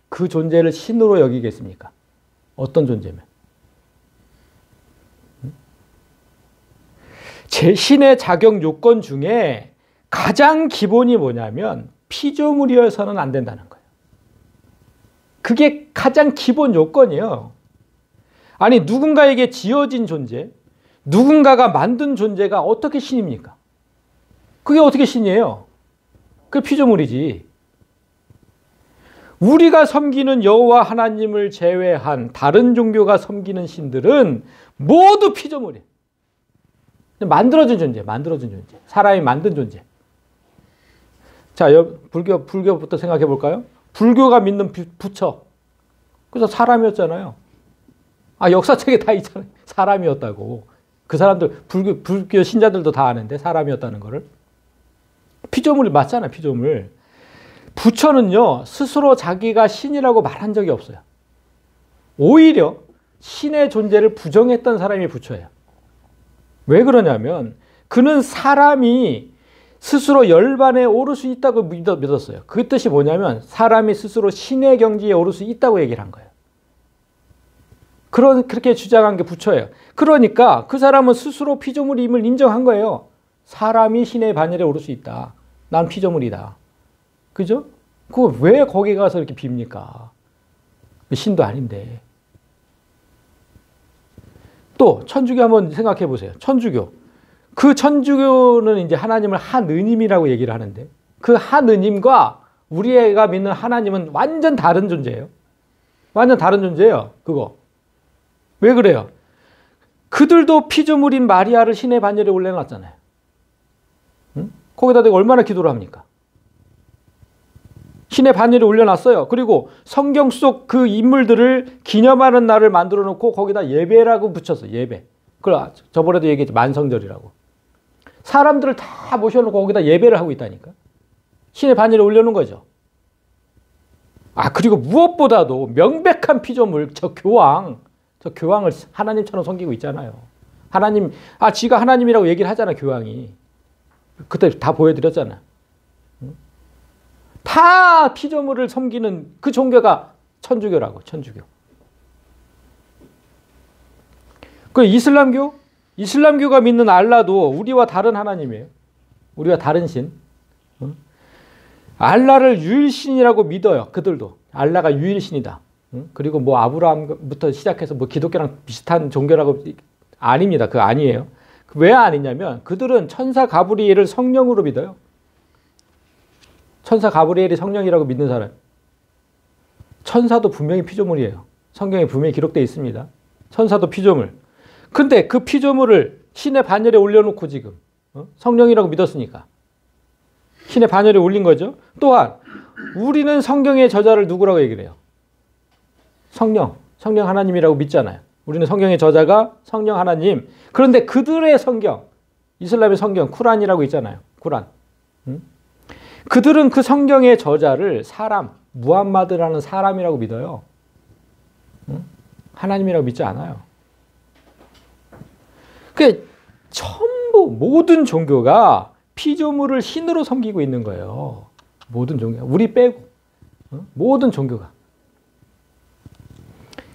그 존재를 신으로 여기겠습니까? 어떤 존재면? 제 신의 자격 요건 중에 가장 기본이 뭐냐면 피조물이어서는 안 된다는 거예요. 그게 가장 기본 요건이에요. 아니 누군가에게 지어진 존재, 누군가가 만든 존재가 어떻게 신입니까? 그게 어떻게 신이에요? 그게 피조물이지. 우리가 섬기는 여호와 하나님을 제외한 다른 종교가 섬기는 신들은 모두 피조물이에요. 만들어진 존재, 사람이 만든 존재. 자, 불교부터 생각해 볼까요? 불교가 믿는 부처. 그래서 사람이었잖아요. 아, 역사책에 다 있잖아요. 사람이었다고. 그 사람들, 불교 신자들도 다 아는데 사람이었다는 거를. 피조물이 맞잖아요, 피조물. 부처는요, 스스로 자기가 신이라고 말한 적이 없어요. 오히려 신의 존재를 부정했던 사람이 부처예요. 왜 그러냐면, 그는 사람이 스스로 열반에 오를 수 있다고 믿었어요. 그 뜻이 뭐냐면, 사람이 스스로 신의 경지에 오를 수 있다고 얘기를 한 거예요. 그렇게 주장한 게 부처예요. 그러니까 그 사람은 스스로 피조물임을 인정한 거예요. 사람이 신의 반열에 오를 수 있다. 난 피조물이다. 그죠? 그거 왜 거기 가서 이렇게 빕니까? 신도 아닌데. 또 천주교 한번 생각해 보세요. 천주교. 그 천주교는 이제 하나님을 한의님이라고 얘기를 하는데 그 한의님과 우리가 믿는 하나님은 완전 다른 존재예요. 완전 다른 존재예요. 그거. 왜 그래요? 그들도 피조물인 마리아를 신의 반열에 올려놨잖아요. 응? 거기다 내가 얼마나 기도를 합니까? 신의 반열에 올려놨어요. 그리고 성경 속 그 인물들을 기념하는 날을 만들어 놓고 거기다 예배라고 붙였어요. 예배. 그걸 저번에도 얘기했죠. 만성절이라고. 사람들을 다 모셔놓고 거기다 예배를 하고 있다니까. 신의 반열에 올려놓은 거죠. 아, 그리고 무엇보다도 명백한 피조물, 저 교황을 하나님처럼 섬기고 있잖아요. 하나님, 지가 하나님이라고 얘기를 하잖아, 교황이. 그때 다 보여드렸잖아. 다 피조물을 섬기는 그 종교가 천주교라고, 천주교. 그 이슬람교가 믿는 알라도 우리와 다른 하나님이에요. 우리와 다른 신. 알라를 유일신이라고 믿어요. 그들도. 알라가 유일신이다. 그리고 뭐 아브라함부터 시작해서 뭐 기독교랑 비슷한 종교라고 아닙니다. 그거 아니에요. 왜 아니냐면 그들은 천사 가브리엘을 성령으로 믿어요. 천사 가브리엘이 성령이라고 믿는 사람. 천사도 분명히 피조물이에요. 성경에 분명히 기록되어 있습니다. 천사도 피조물. 근데 그 피조물을 신의 반열에 올려놓고 지금 성령이라고 믿었으니까 신의 반열에 올린 거죠. 또한 우리는 성경의 저자를 누구라고 얘기를 해요? 성령 하나님이라고 믿잖아요. 우리는 성경의 저자가 성령 하나님. 그런데 그들의 성경, 이슬람의 성경, 쿠란이라고 있잖아요. 쿠란. 그들은 그 성경의 저자를 무함마드라는 사람이라고 믿어요. 하나님이라고 믿지 않아요. 그 전부 모든 종교가 피조물을 신으로 섬기고 있는 거예요. 모든 종교, 우리 빼고 모든 종교가.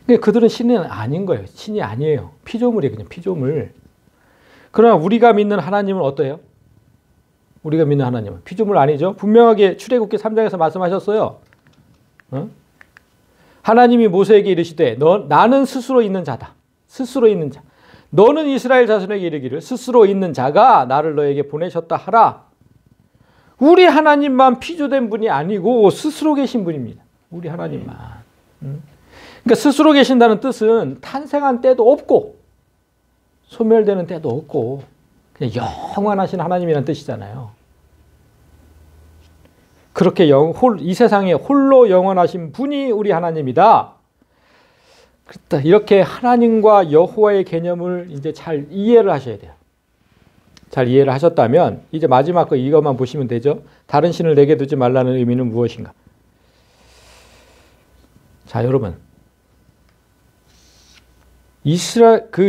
근데 그들은 신은 아닌 거예요. 신이 아니에요. 피조물이에요. 그냥 피조물. 그러나 우리가 믿는 하나님은 어때요? 우리가 믿는 하나님은 피조물 아니죠. 분명하게 출애굽기 3장에서 말씀하셨어요. 하나님이 모세에게 이르시되 나는 스스로 있는 자다. 스스로 있는 자. 너는 이스라엘 자손에게 이르기를 스스로 있는 자가 나를 너에게 보내셨다 하라. 우리 하나님만 피조된 분이 아니고 스스로 계신 분입니다. 우리 하나님만. 그러니까 스스로 계신다는 뜻은 탄생한 때도 없고 소멸되는 때도 없고 그냥 영원하신 하나님이라는 뜻이잖아요. 그렇게 이 세상에 홀로 영원하신 분이 우리 하나님이다. 이렇게 하나님과 여호와의 개념을 이제 잘 이해를 하셔야 돼요. 잘 이해를 하셨다면 이제 마지막 거 이것만 보시면 되죠. 다른 신을 내게 두지 말라는 의미는 무엇인가? 자, 여러분.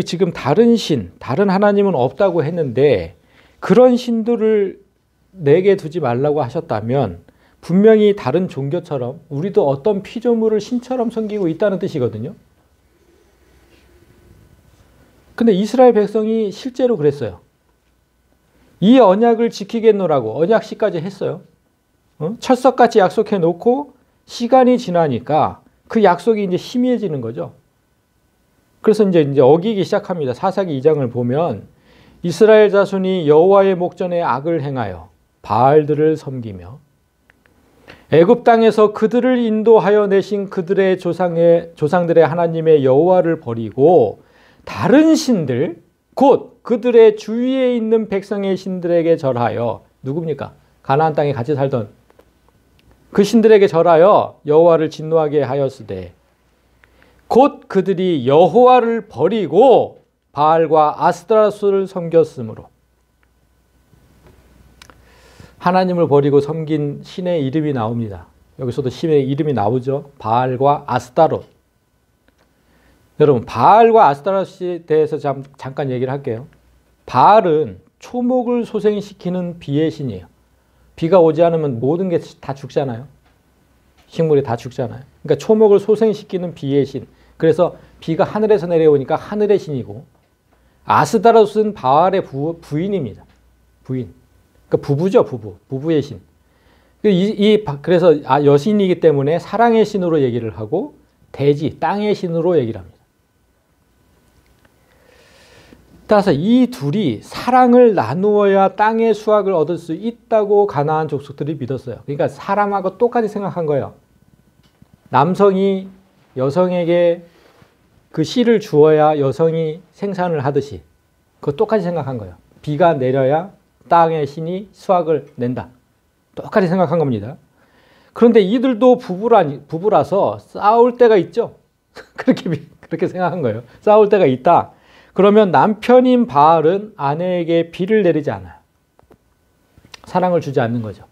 지금 다른 하나님은 없다고 했는데 그런 신들을 내게 두지 말라고 하셨다면 분명히 다른 종교처럼 우리도 어떤 피조물을 신처럼 섬기고 있다는 뜻이거든요. 근데 이스라엘 백성이 실제로 그랬어요. 이 언약을 지키겠노라고 언약식까지 했어요. 철석같이 약속해 놓고 시간이 지나니까 그 약속이 이제 희미해지는 거죠. 그래서 이제 어기기 시작합니다. 사사기 2장을 보면 이스라엘 자손이 여호와의 목전에 악을 행하여 바알들을 섬기며 애굽 땅에서 그들을 인도하여 내신 그들의 조상들의 하나님의 여호와를 버리고 다른 신들 곧 그들의 주위에 있는 백성의 신들에게 절하여 누굽니까? 가나안 땅에 같이 살던 그 신들에게 절하여 여호와를 진노하게 하였으되 곧 그들이 여호와를 버리고 바알과 아스타로스를 섬겼으므로 하나님을 버리고 섬긴 신의 이름이 나옵니다. 여기서도 신의 이름이 나오죠. 바알과 아스타롯. 여러분 바알과 아스타롯에 대해서 잠깐 얘기를 할게요. 바알은 초목을 소생시키는 비의 신이에요. 비가 오지 않으면 모든 게 다 죽잖아요. 식물이 다 죽잖아요. 그러니까 초목을 소생시키는 비의 신. 그래서 비가 하늘에서 내려오니까 하늘의 신이고 아스타롯은 바알의 부인입니다. 부인. 그러니까 부부죠. 부부의 신. 그래서 여신이기 때문에 사랑의 신으로 얘기를 하고 대지, 땅의 신으로 얘기를 합니다. 따라서 이 둘이 사랑을 나누어야 땅의 수확을 얻을 수 있다고 가나안 족속들이 믿었어요. 그러니까 사람하고 똑같이 생각한 거예요. 남성이 여성에게 그 씨를 주어야 여성이 생산을 하듯이 그거 똑같이 생각한 거예요. 비가 내려야 땅의 신이 수확을 낸다. 똑같이 생각한 겁니다. 그런데 이들도 부부라서 싸울 때가 있죠. 그렇게 생각한 거예요. 싸울 때가 있다. 그러면 남편인 바알은 아내에게 비를 내리지 않아요. 사랑을 주지 않는 거죠.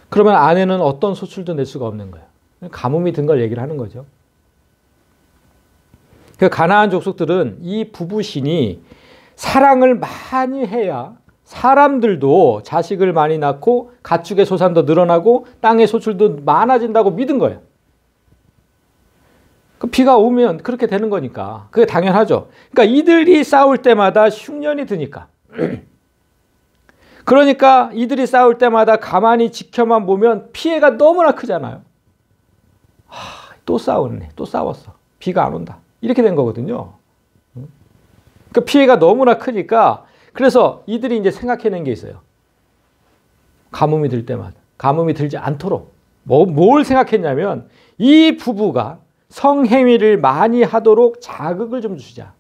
그러면 아내는 어떤 소출도 낼 수가 없는 거예요. 가뭄이 든 걸 얘기를 하는 거죠. 그 가나안 족속들은 이 부부신이 사랑을 많이 해야 사람들도 자식을 많이 낳고 가축의 소산도 늘어나고 땅의 소출도 많아진다고 믿은 거예요. 비가 오면 그렇게 되는 거니까 그게 당연하죠. 그러니까 이들이 싸울 때마다 흉년이 드니까 그러니까 이들이 싸울 때마다 가만히 지켜만 보면 피해가 너무나 크잖아요. 또 싸웠네. 또 싸웠어. 비가 안 온다. 이렇게 된 거거든요. 그 피해가 너무나 크니까 그래서 이들이 이제 생각해낸 게 있어요. 가뭄이 들 때마다 가뭄이 들지 않도록 뭘 생각했냐면 이 부부가 성행위를 많이 하도록 자극을 좀 주자.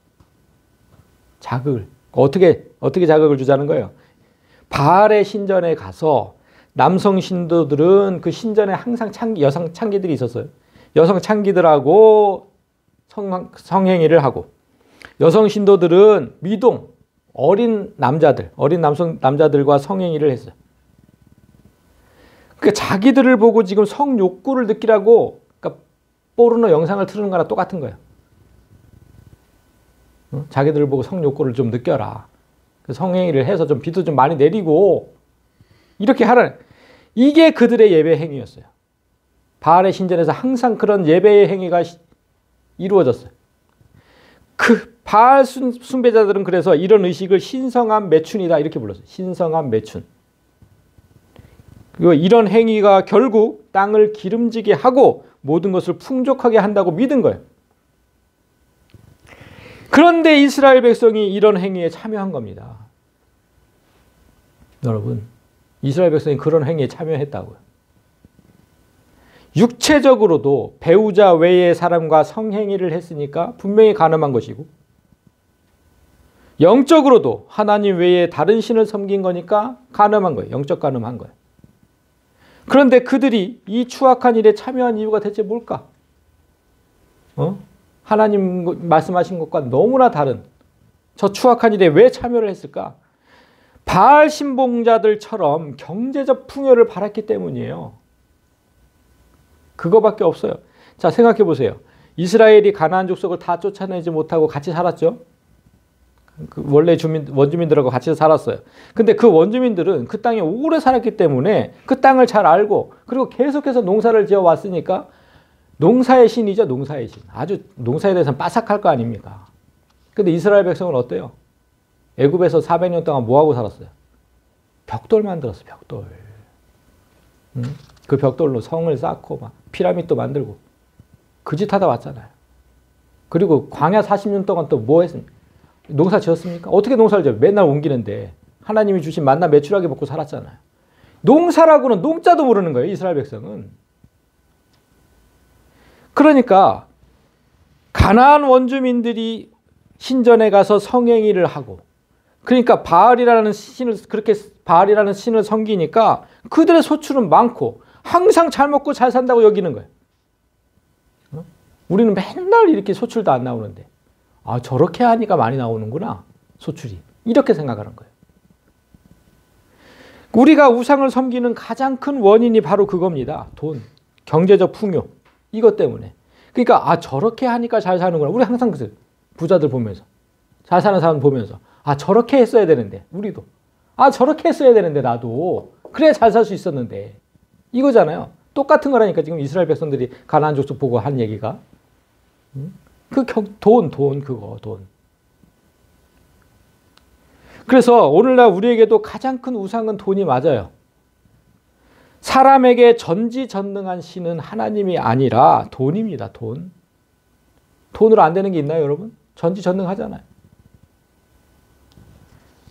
자극을. 어떻게 자극을 주자는 거예요? 바알의 신전에 가서 남성 신도들은 그 신전에 항상 여성 창기들이 있었어요. 여성 창기들하고 성행위를 하고, 여성 신도들은 미동, 어린 남자들과 성행위를 했어요. 그러니까 자기들을 보고 지금 성욕구를 느끼라고, 그러니까 포르노 영상을 틀는 거랑 똑같은 거예요. 자기들을 보고 성욕구를 좀 느껴라. 성행위를 해서 좀 비도 좀 많이 내리고 이렇게 하라는, 이게 그들의 예배 행위였어요. 바알의 신전에서 항상 그런 예배의 행위가 이루어졌어요. 그 바알 숭배자들은 그래서 이런 의식을 신성한 매춘이다 이렇게 불렀어요. 신성한 매춘. 그리고 이런 행위가 결국 땅을 기름지게 하고 모든 것을 풍족하게 한다고 믿은 거예요. 그런데 이스라엘 백성이 이런 행위에 참여한 겁니다. 여러분, 이스라엘 백성이 그런 행위에 참여했다고요. 육체적으로도 배우자 외의 사람과 성행위를 했으니까 분명히 간음한 것이고, 영적으로도 하나님 외에 다른 신을 섬긴 거니까 간음한 거예요. 영적 간음한 거예요. 그런데 그들이 이 추악한 일에 참여한 이유가 대체 뭘까? 하나님 말씀하신 것과 너무나 다른 저 추악한 일에 왜 참여를 했을까? 바알 신봉자들처럼 경제적 풍요를 바랐기 때문이에요. 그거밖에 없어요. 자, 생각해 보세요. 이스라엘이 가나안 족속을 다 쫓아내지 못하고 같이 살았죠. 그 원래 원주민들하고 같이 살았어요. 근데 그 원주민들은 그 땅에 오래 살았기 때문에 그 땅을 잘 알고, 그리고 계속해서 농사를 지어 왔으니까 농사의 신이죠. 농사의 신. 아주 농사에 대해서는 빠삭할 거 아닙니까? 근데 이스라엘 백성은 어때요? 애굽에서 400년 동안 뭐하고 살았어요? 벽돌 만들었어요. 벽돌. 그 벽돌로 성을 쌓고 막 피라미드도 만들고 그 짓 하다 왔잖아요. 그리고 광야 40년 동안 또 뭐 했습니까? 농사 지었습니까? 어떻게 농사를 지어요? 맨날 옮기는데 하나님이 주신 만나 매출하게 먹고 살았잖아요. 농사라고는 농자도 모르는 거예요. 이스라엘 백성은. 그러니까 가나안 원주민들이 신전에 가서 성행위를 하고, 그러니까 바알이라는 신을 섬기니까 그들의 소출은 많고 항상 잘 먹고 잘 산다고 여기는 거예요. 우리는 맨날 이렇게 소출도 안 나오는데, 아, 저렇게 하니까 많이 나오는구나, 소출이. 이렇게 생각하는 거예요. 우리가 우상을 섬기는 가장 큰 원인이 바로 그겁니다. 돈, 경제적 풍요. 이것 때문에. 그러니까 아, 저렇게 하니까 잘 사는구나. 우리 항상 그래요. 부자들 보면서, 잘 사는 사람 보면서, 아, 저렇게 했어야 되는데, 우리도. 아, 저렇게 했어야 되는데, 나도. 그래야 잘 살 수 있었는데. 이거잖아요. 똑같은 거라니까 지금 이스라엘 백성들이 가나안 족속 보고 한 얘기가. 돈. 그래서 오늘날 우리에게도 가장 큰 우상은 돈이 맞아요. 사람에게 전지전능한 신은 하나님이 아니라 돈입니다. 돈. 돈으로 안 되는 게 있나요, 여러분? 전지전능하잖아요.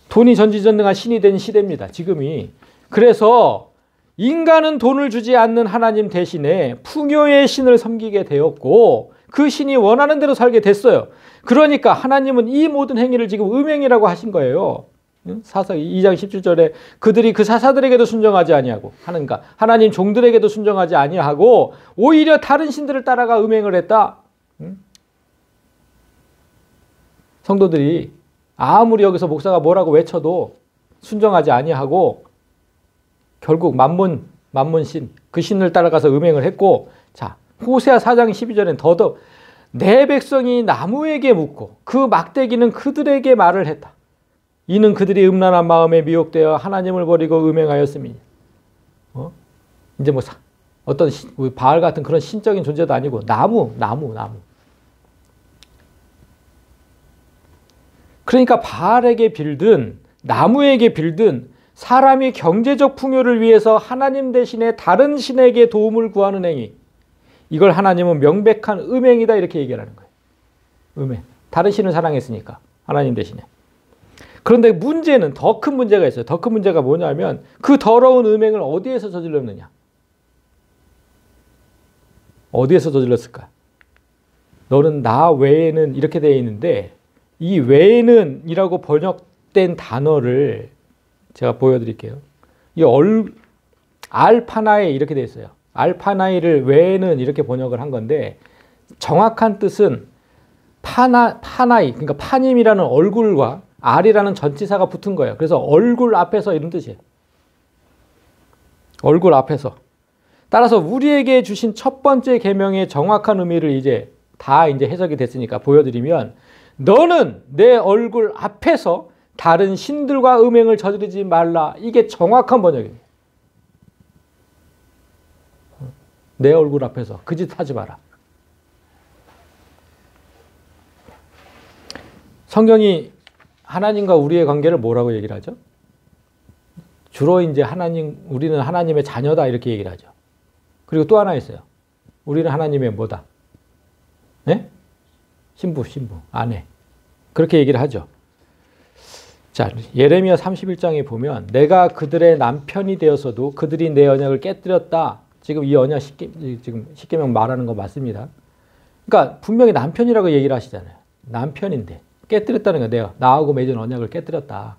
돈이 전지전능한 신이 된 시대입니다, 지금이. 그래서 인간은 돈을 주지 않는 하나님 대신에 풍요의 신을 섬기게 되었고, 그 신이 원하는 대로 살게 됐어요. 그러니까 하나님은 이 모든 행위를 지금 음행이라고 하신 거예요. 사사기 2장 17절에 그들이 그 사사들에게도 순종하지 아니하고, 그러니까 하나님 종들에게도 순종하지 아니하고 오히려 다른 신들을 따라가 음행을 했다. 성도들이 아무리 여기서 목사가 뭐라고 외쳐도 순종하지 아니하고 결국 만문신, 그 신을 따라가서 음행을 했고, 자, 호세아 4장 12절엔 더더욱 내 백성이 나무에게 묻고 그 막대기는 그들에게 말을 했다. 이는 그들이 음란한 마음에 미혹되어 하나님을 버리고 음행하였음이니. 이제 뭐 어떤 바알 같은 그런 신적인 존재도 아니고 나무. 그러니까 바알에게 빌든 나무에게 빌든 사람이 경제적 풍요를 위해서 하나님 대신에 다른 신에게 도움을 구하는 행위, 이걸 하나님은 명백한 음행이다 이렇게 얘기하는 거예요. 음행. 다른 신을 사랑했으니까 하나님 대신에. 그런데 문제는, 더 큰 문제가 있어요. 더 큰 문제가 뭐냐면 그 더러운 음행을 어디에서 저질렀느냐. 어디에서 저질렀을까? 너는 나 외에는 이렇게 되어 있는데 이 외에는 이라고 번역된 단어를 제가 보여드릴게요. 이 알파나이 이렇게 되어 있어요. 알파나이를 외에는 이렇게 번역을 한 건데 정확한 뜻은 파나이, 그러니까 파님이라는 얼굴과 알이라는 전치사가 붙은 거예요. 그래서 얼굴 앞에서 이런 뜻이에요. 얼굴 앞에서. 따라서 우리에게 주신 첫 번째 계명의 정확한 의미를 이제 해석이 됐으니까 보여드리면 너는 내 얼굴 앞에서 다른 신들과 음행을 저지르지 말라. 이게 정확한 번역이에요. 내 얼굴 앞에서 그 짓 하지 마라. 성경이 하나님과 우리의 관계를 뭐라고 얘기를 하죠? 주로 이제 우리는 하나님의 자녀다 이렇게 얘기를 하죠. 그리고 또 하나 있어요. 우리는 하나님의 뭐다? 네? 신부, 아내. 그렇게 얘기를 하죠. 자, 예레미야 31장에 보면 내가 그들의 남편이 되었어도 그들이 내 언약을 깨뜨렸다. 지금 이 언약 지금 십계명 말하는 거 맞습니다. 그러니까 분명히 남편이라고 얘기를 하시잖아요. 남편인데 깨뜨렸다는 거 내가 나하고 맺은 언약을 깨뜨렸다.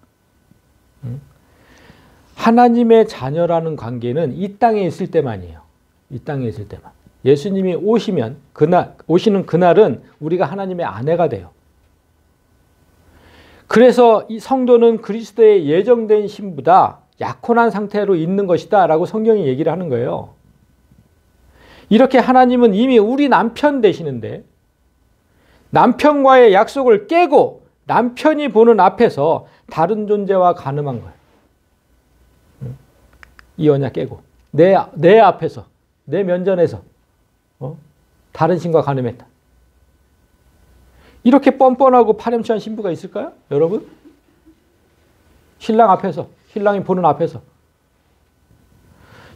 하나님의 자녀라는 관계는 이 땅에 있을 때만이에요. 이 땅에 있을 때만. 예수님이 오시는 그날은 우리가 하나님의 아내가 돼요. 그래서 이 성도는 그리스도의 예정된 신부다. 약혼한 상태로 있는 것이다. 라고 성경이 얘기를 하는 거예요. 이렇게 하나님은 이미 우리 남편 되시는데 남편과의 약속을 깨고 남편이 보는 앞에서 다른 존재와 간음한 거예요. 이 언약 깨고 내 앞에서 내 면전에서 다른 신과 간음했다. 이렇게 뻔뻔하고 파렴치한 신부가 있을까요? 여러분? 신랑 앞에서, 신랑이 보는 앞에서.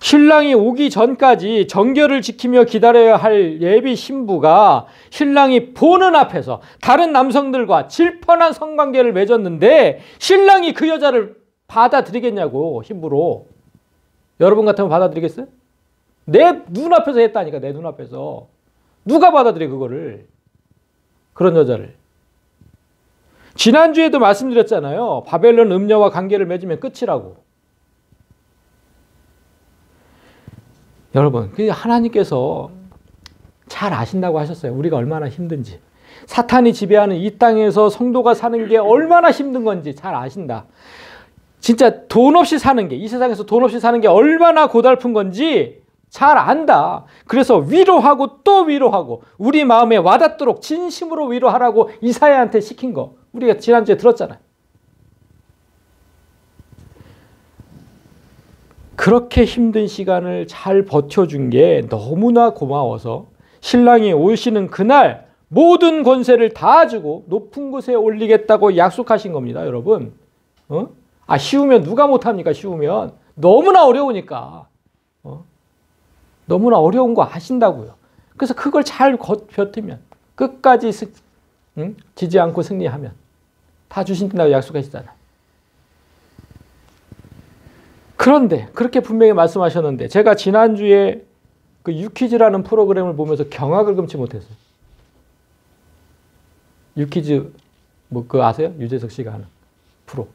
신랑이 오기 전까지 정결을 지키며 기다려야 할 예비 신부가 신랑이 보는 앞에서 다른 남성들과 질펀한 성관계를 맺었는데 신랑이 그 여자를 받아들이겠냐고, 신부로. 여러분 같으면 받아들이겠어요? 내 눈앞에서 했다니까, 내 눈앞에서. 누가 받아들여, 그거를. 그런 여자를. 지난주에도 말씀드렸잖아요. 바벨론 음녀와 관계를 맺으면 끝이라고. 여러분, 하나님께서 잘 아신다고 하셨어요. 우리가 얼마나 힘든지. 사탄이 지배하는 이 땅에서 성도가 사는 게 얼마나 힘든 건지 잘 아신다. 진짜 돈 없이 사는 게, 이 세상에서 돈 없이 사는 게 얼마나 고달픈 건지 잘 안다. 그래서 위로하고 또 위로하고 우리 마음에 와닿도록 진심으로 위로하라고 이사야한테 시킨 거 우리가 지난주에 들었잖아요. 그렇게 힘든 시간을 잘 버텨준 게 너무나 고마워서 신랑이 오시는 그날 모든 권세를 다 주고 높은 곳에 올리겠다고 약속하신 겁니다, 여러분. 쉬우면 누가 못합니까? 쉬우면. 너무나 어려우니까. 너무나 어려운 거 아신다고요. 그래서 그걸 잘 버티면, 끝까지 지지 않고 승리하면 다 주신다고 약속하시잖아요. 그런데 그렇게 분명히 말씀하셨는데 제가 지난주에 그 유퀴즈라는 프로그램을 보면서 경악을 금치 못했어요. 유퀴즈 그거 아세요? 유재석 씨가 하는 프로.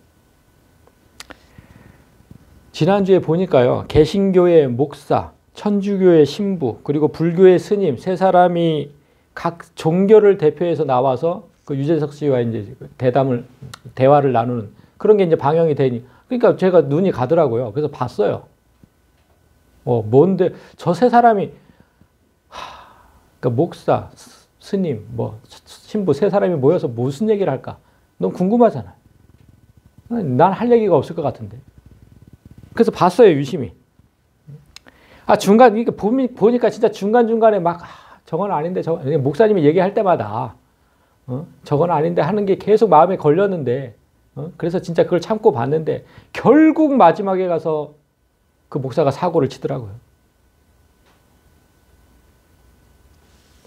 지난주에 보니까요. 개신교의 목사, 천주교의 신부, 그리고 불교의 스님 세 사람이 각 종교를 대표해서 나와서 그 유재석 씨와 이제 대화를 나누는 그런 게 이제 방영이 되니, 그러니까 제가 눈이 가더라고요. 그래서 봤어요. 뭔데 저 세 사람이 그러니까 목사, 스님, 신부 세 사람이 모여서 무슨 얘기를 할까? 너무 궁금하잖아요. 난 할 얘기가 없을 것 같은데. 그래서 봤어요, 유심히. 중간, 보니까 진짜 중간중간에 저건 아닌데, 목사님이 얘기할 때마다, 저건 아닌데 하는 게 계속 마음에 걸렸는데, 그래서 진짜 그걸 참고 봤는데, 결국 마지막에 가서 그 목사가 사고를 치더라고요.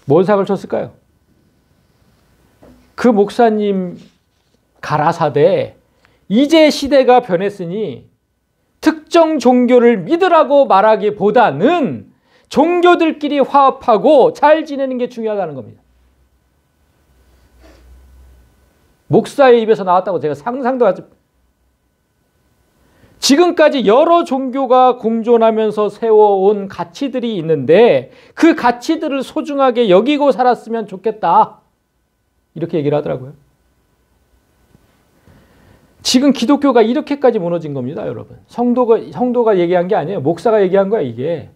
뭔 사고를 쳤을까요? 그 목사님 가라사대, 이제 시대가 변했으니, 특정 종교를 믿으라고 말하기보다는 종교들끼리 화합하고 잘 지내는 게 중요하다는 겁니다. 목사의 입에서 나왔다고 제가 상상도 하지. 지금까지 여러 종교가 공존하면서 세워온 가치들이 있는데 그 가치들을 소중하게 여기고 살았으면 좋겠다. 이렇게 얘기를 하더라고요. 지금 기독교가 이렇게까지 무너진 겁니다, 여러분. 성도가 얘기한 게 아니에요. 목사가 얘기한 거야, 이게.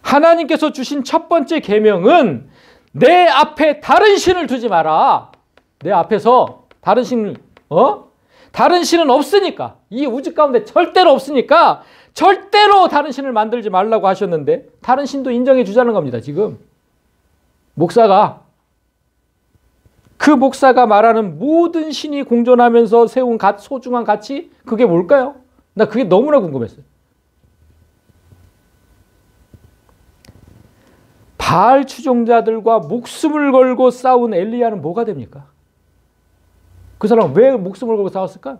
하나님께서 주신 첫 번째 계명은 내 앞에 다른 신을 두지 마라. 내 앞에서 다른 신은 없으니까. 이 우주 가운데 절대로 없으니까 절대로 다른 신을 만들지 말라고 하셨는데 다른 신도 인정해 주자는 겁니다, 지금. 그 목사가 말하는 모든 신이 공존하면서 세운 소중한 가치, 그게 뭘까요? 나 그게 너무나 궁금했어요. 바알 추종자들과 목숨을 걸고 싸운 엘리야는 뭐가 됩니까? 그 사람은 왜 목숨을 걸고 싸웠을까?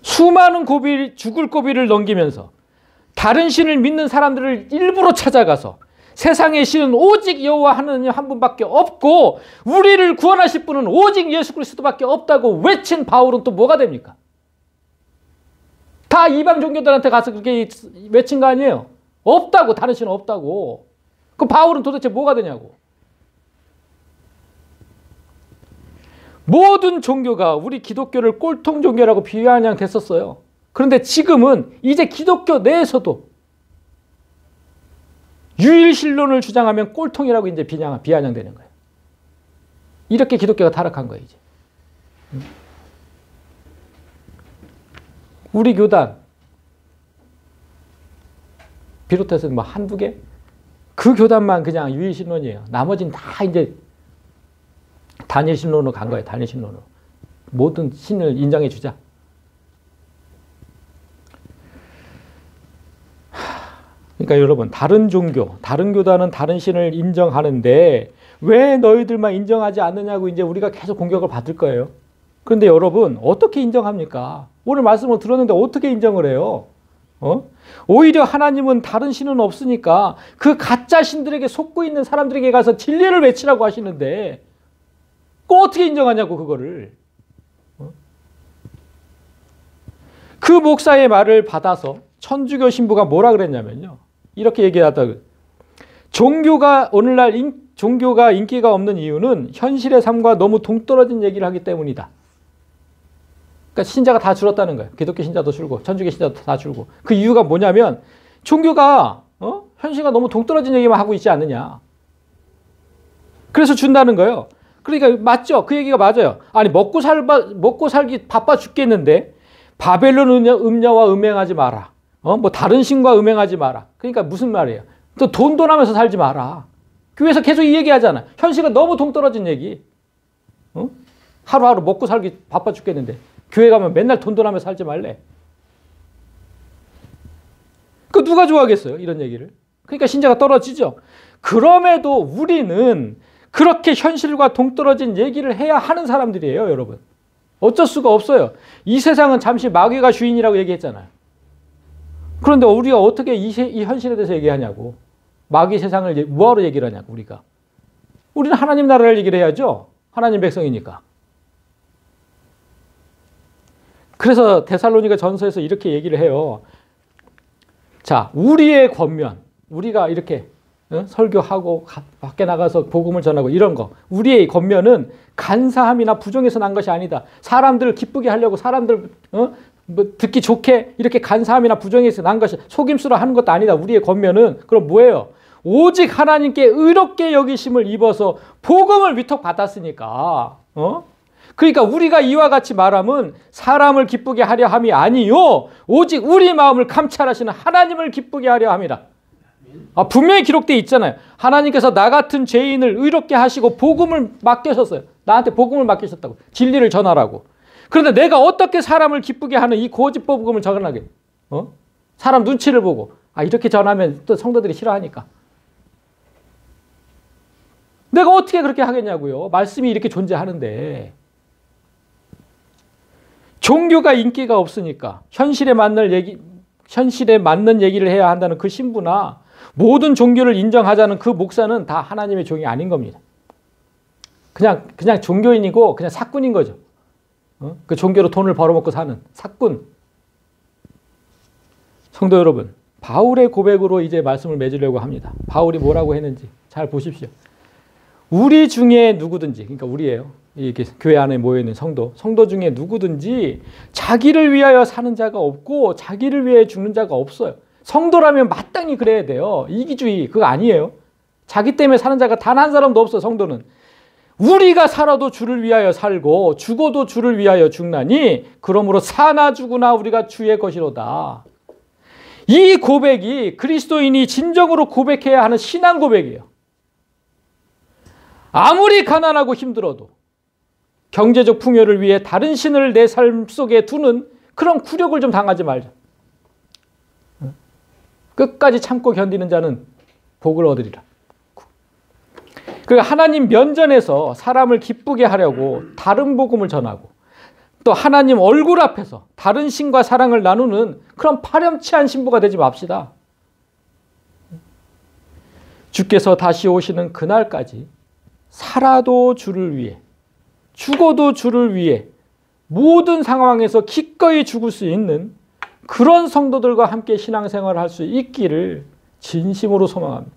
수많은 죽을 고비를 넘기면서 다른 신을 믿는 사람들을 일부러 찾아가서 세상의 신은 오직 여호와 하나님 한 분밖에 없고 우리를 구원하실 분은 오직 예수 그리스도밖에 없다고 외친 바울은 또 뭐가 됩니까? 다 이방 종교들한테 가서 그렇게 외친 거 아니에요? 없다고, 다른 신은 없다고. 그 바울은 도대체 뭐가 되냐고. 모든 종교가 우리 기독교를 꼴통 종교라고 비아냥 됐었어요. 그런데 지금은 이제 기독교 내에서도 유일신론을 주장하면 꼴통이라고 이제 비아냥되는 거예요. 이렇게 기독교가 타락한 거예요, 이제. 우리 교단 비롯해서 뭐 한두 개? 그 교단만 그냥 유일신론이에요. 나머지는 다 이제 단일신론으로 간 거예요, 단일신론으로. 모든 신을 인정해 주자. 그러니까 여러분, 다른 종교, 다른 교단은 다른 신을 인정하는데 왜 너희들만 인정하지 않느냐고 이제 우리가 계속 공격을 받을 거예요. 그런데 여러분, 어떻게 인정합니까? 오늘 말씀을 들었는데 어떻게 인정을 해요? 오히려 하나님은 다른 신은 없으니까 그 가짜 신들에게 속고 있는 사람들에게 가서 진리를 외치라고 하시는데 꼭 어떻게 인정하냐고, 그거를. 그 목사의 말을 받아서 천주교 신부가 뭐라 그랬냐면요, 이렇게 얘기하다가 오늘날 종교가 인기가 없는 이유는 현실의 삶과 너무 동떨어진 얘기를 하기 때문이다. 그러니까 신자가 다 줄었다는 거예요. 기독교 신자도 줄고 천주교 신자도 다 줄고. 그 이유가 뭐냐면 종교가 현실과 너무 동떨어진 얘기만 하고 있지 않느냐. 그래서 준다는 거예요. 그러니까 맞죠? 그 얘기가 맞아요. 아니 먹고 살기 바빠 죽겠는데 바벨론 음녀와 음행하지 마라. 뭐 다른 신과 음행하지 마라. 그러니까 무슨 말이에요? 또 돈하면서 살지 마라. 교회에서 계속 이 얘기하잖아. 현실과 너무 동떨어진 얘기. 하루하루 먹고 살기 바빠 죽겠는데 교회 가면 맨날 돈하면서 살지 말래. 그 누가 좋아하겠어요, 이런 얘기를? 그러니까 신자가 떨어지죠. 그럼에도 우리는 그렇게 현실과 동떨어진 얘기를 해야 하는 사람들이에요, 여러분. 어쩔 수가 없어요. 이 세상은 잠시 마귀가 주인이라고 얘기했잖아요. 그런데 우리가 어떻게 이 현실에 대해서 얘기하냐고. 마귀 세상을 뭐하러 얘기를 하냐고, 우리가. 우리는 하나님 나라를 얘기를 해야죠. 하나님 백성이니까. 그래서 데살로니가 전서에서 이렇게 얘기를 해요. 자, 우리의 권면, 우리가 이렇게 설교하고 밖에 나가서 복음을 전하고 이런 거, 우리의 권면은 간사함이나 부정에서 난 것이 아니다. 사람들을 기쁘게 하려고, 사람들 뭐 듣기 좋게 이렇게 간사함이나 부정에서 난 것이, 속임수로 하는 것도 아니다. 우리의 권면은 그럼 뭐예요? 오직 하나님께 의롭게 여기심을 입어서 복음을 위탁받았으니까. 그러니까 우리가 이와 같이 말함은 사람을 기쁘게 하려 함이 아니요 오직 우리 마음을 감찰하시는 하나님을 기쁘게 하려 함이라. 분명히 기록되어 있잖아요. 하나님께서 나 같은 죄인을 의롭게 하시고 복음을 맡기셨어요. 나한테 복음을 맡기셨다고. 진리를 전하라고. 그런데 내가 어떻게 사람을 기쁘게 하는 이 고집 복음을 전하게? 사람 눈치를 보고 이렇게 전하면 또 성도들이 싫어하니까. 내가 어떻게 그렇게 하겠냐고요. 말씀이 이렇게 존재하는데. 종교가 인기가 없으니까 현실에 맞는 얘기를 해야 한다는 그 신부나 모든 종교를 인정하자는 그 목사는 다 하나님의 종이 아닌 겁니다. 그냥 종교인이고 그냥 사꾼인 거죠. 그 종교로 돈을 벌어먹고 사는 사꾼. 성도 여러분, 바울의 고백으로 이제 말씀을 맺으려고 합니다. 바울이 뭐라고 했는지 잘 보십시오. 우리 중에 누구든지, 그러니까 우리예요. 이렇게 교회 안에 모여있는 성도 중에 누구든지 자기를 위하여 사는 자가 없고 자기를 위해 죽는 자가 없어요. 성도라면 마땅히 그래야 돼요. 이기주의 그거 아니에요. 자기 때문에 사는 자가 단 한 사람도 없어. 성도는 우리가 살아도 주를 위하여 살고 죽어도 주를 위하여 죽나니 그러므로 사나 죽으나 우리가 주의 것이로다. 이 고백이 그리스도인이 진정으로 고백해야 하는 신앙 고백이에요. 아무리 가난하고 힘들어도 경제적 풍요를 위해 다른 신을 내 삶 속에 두는 그런 굴욕을 좀 당하지 말자. 끝까지 참고 견디는 자는 복을 얻으리라. 그리고 하나님 면전에서 사람을 기쁘게 하려고 다른 복음을 전하고 또 하나님 얼굴 앞에서 다른 신과 사랑을 나누는 그런 파렴치한 신부가 되지 맙시다. 주께서 다시 오시는 그날까지 살아도 주를 위해 죽어도 주를 위해 모든 상황에서 기꺼이 죽을 수 있는 그런 성도들과 함께 신앙생활을 할 수 있기를 진심으로 소망합니다.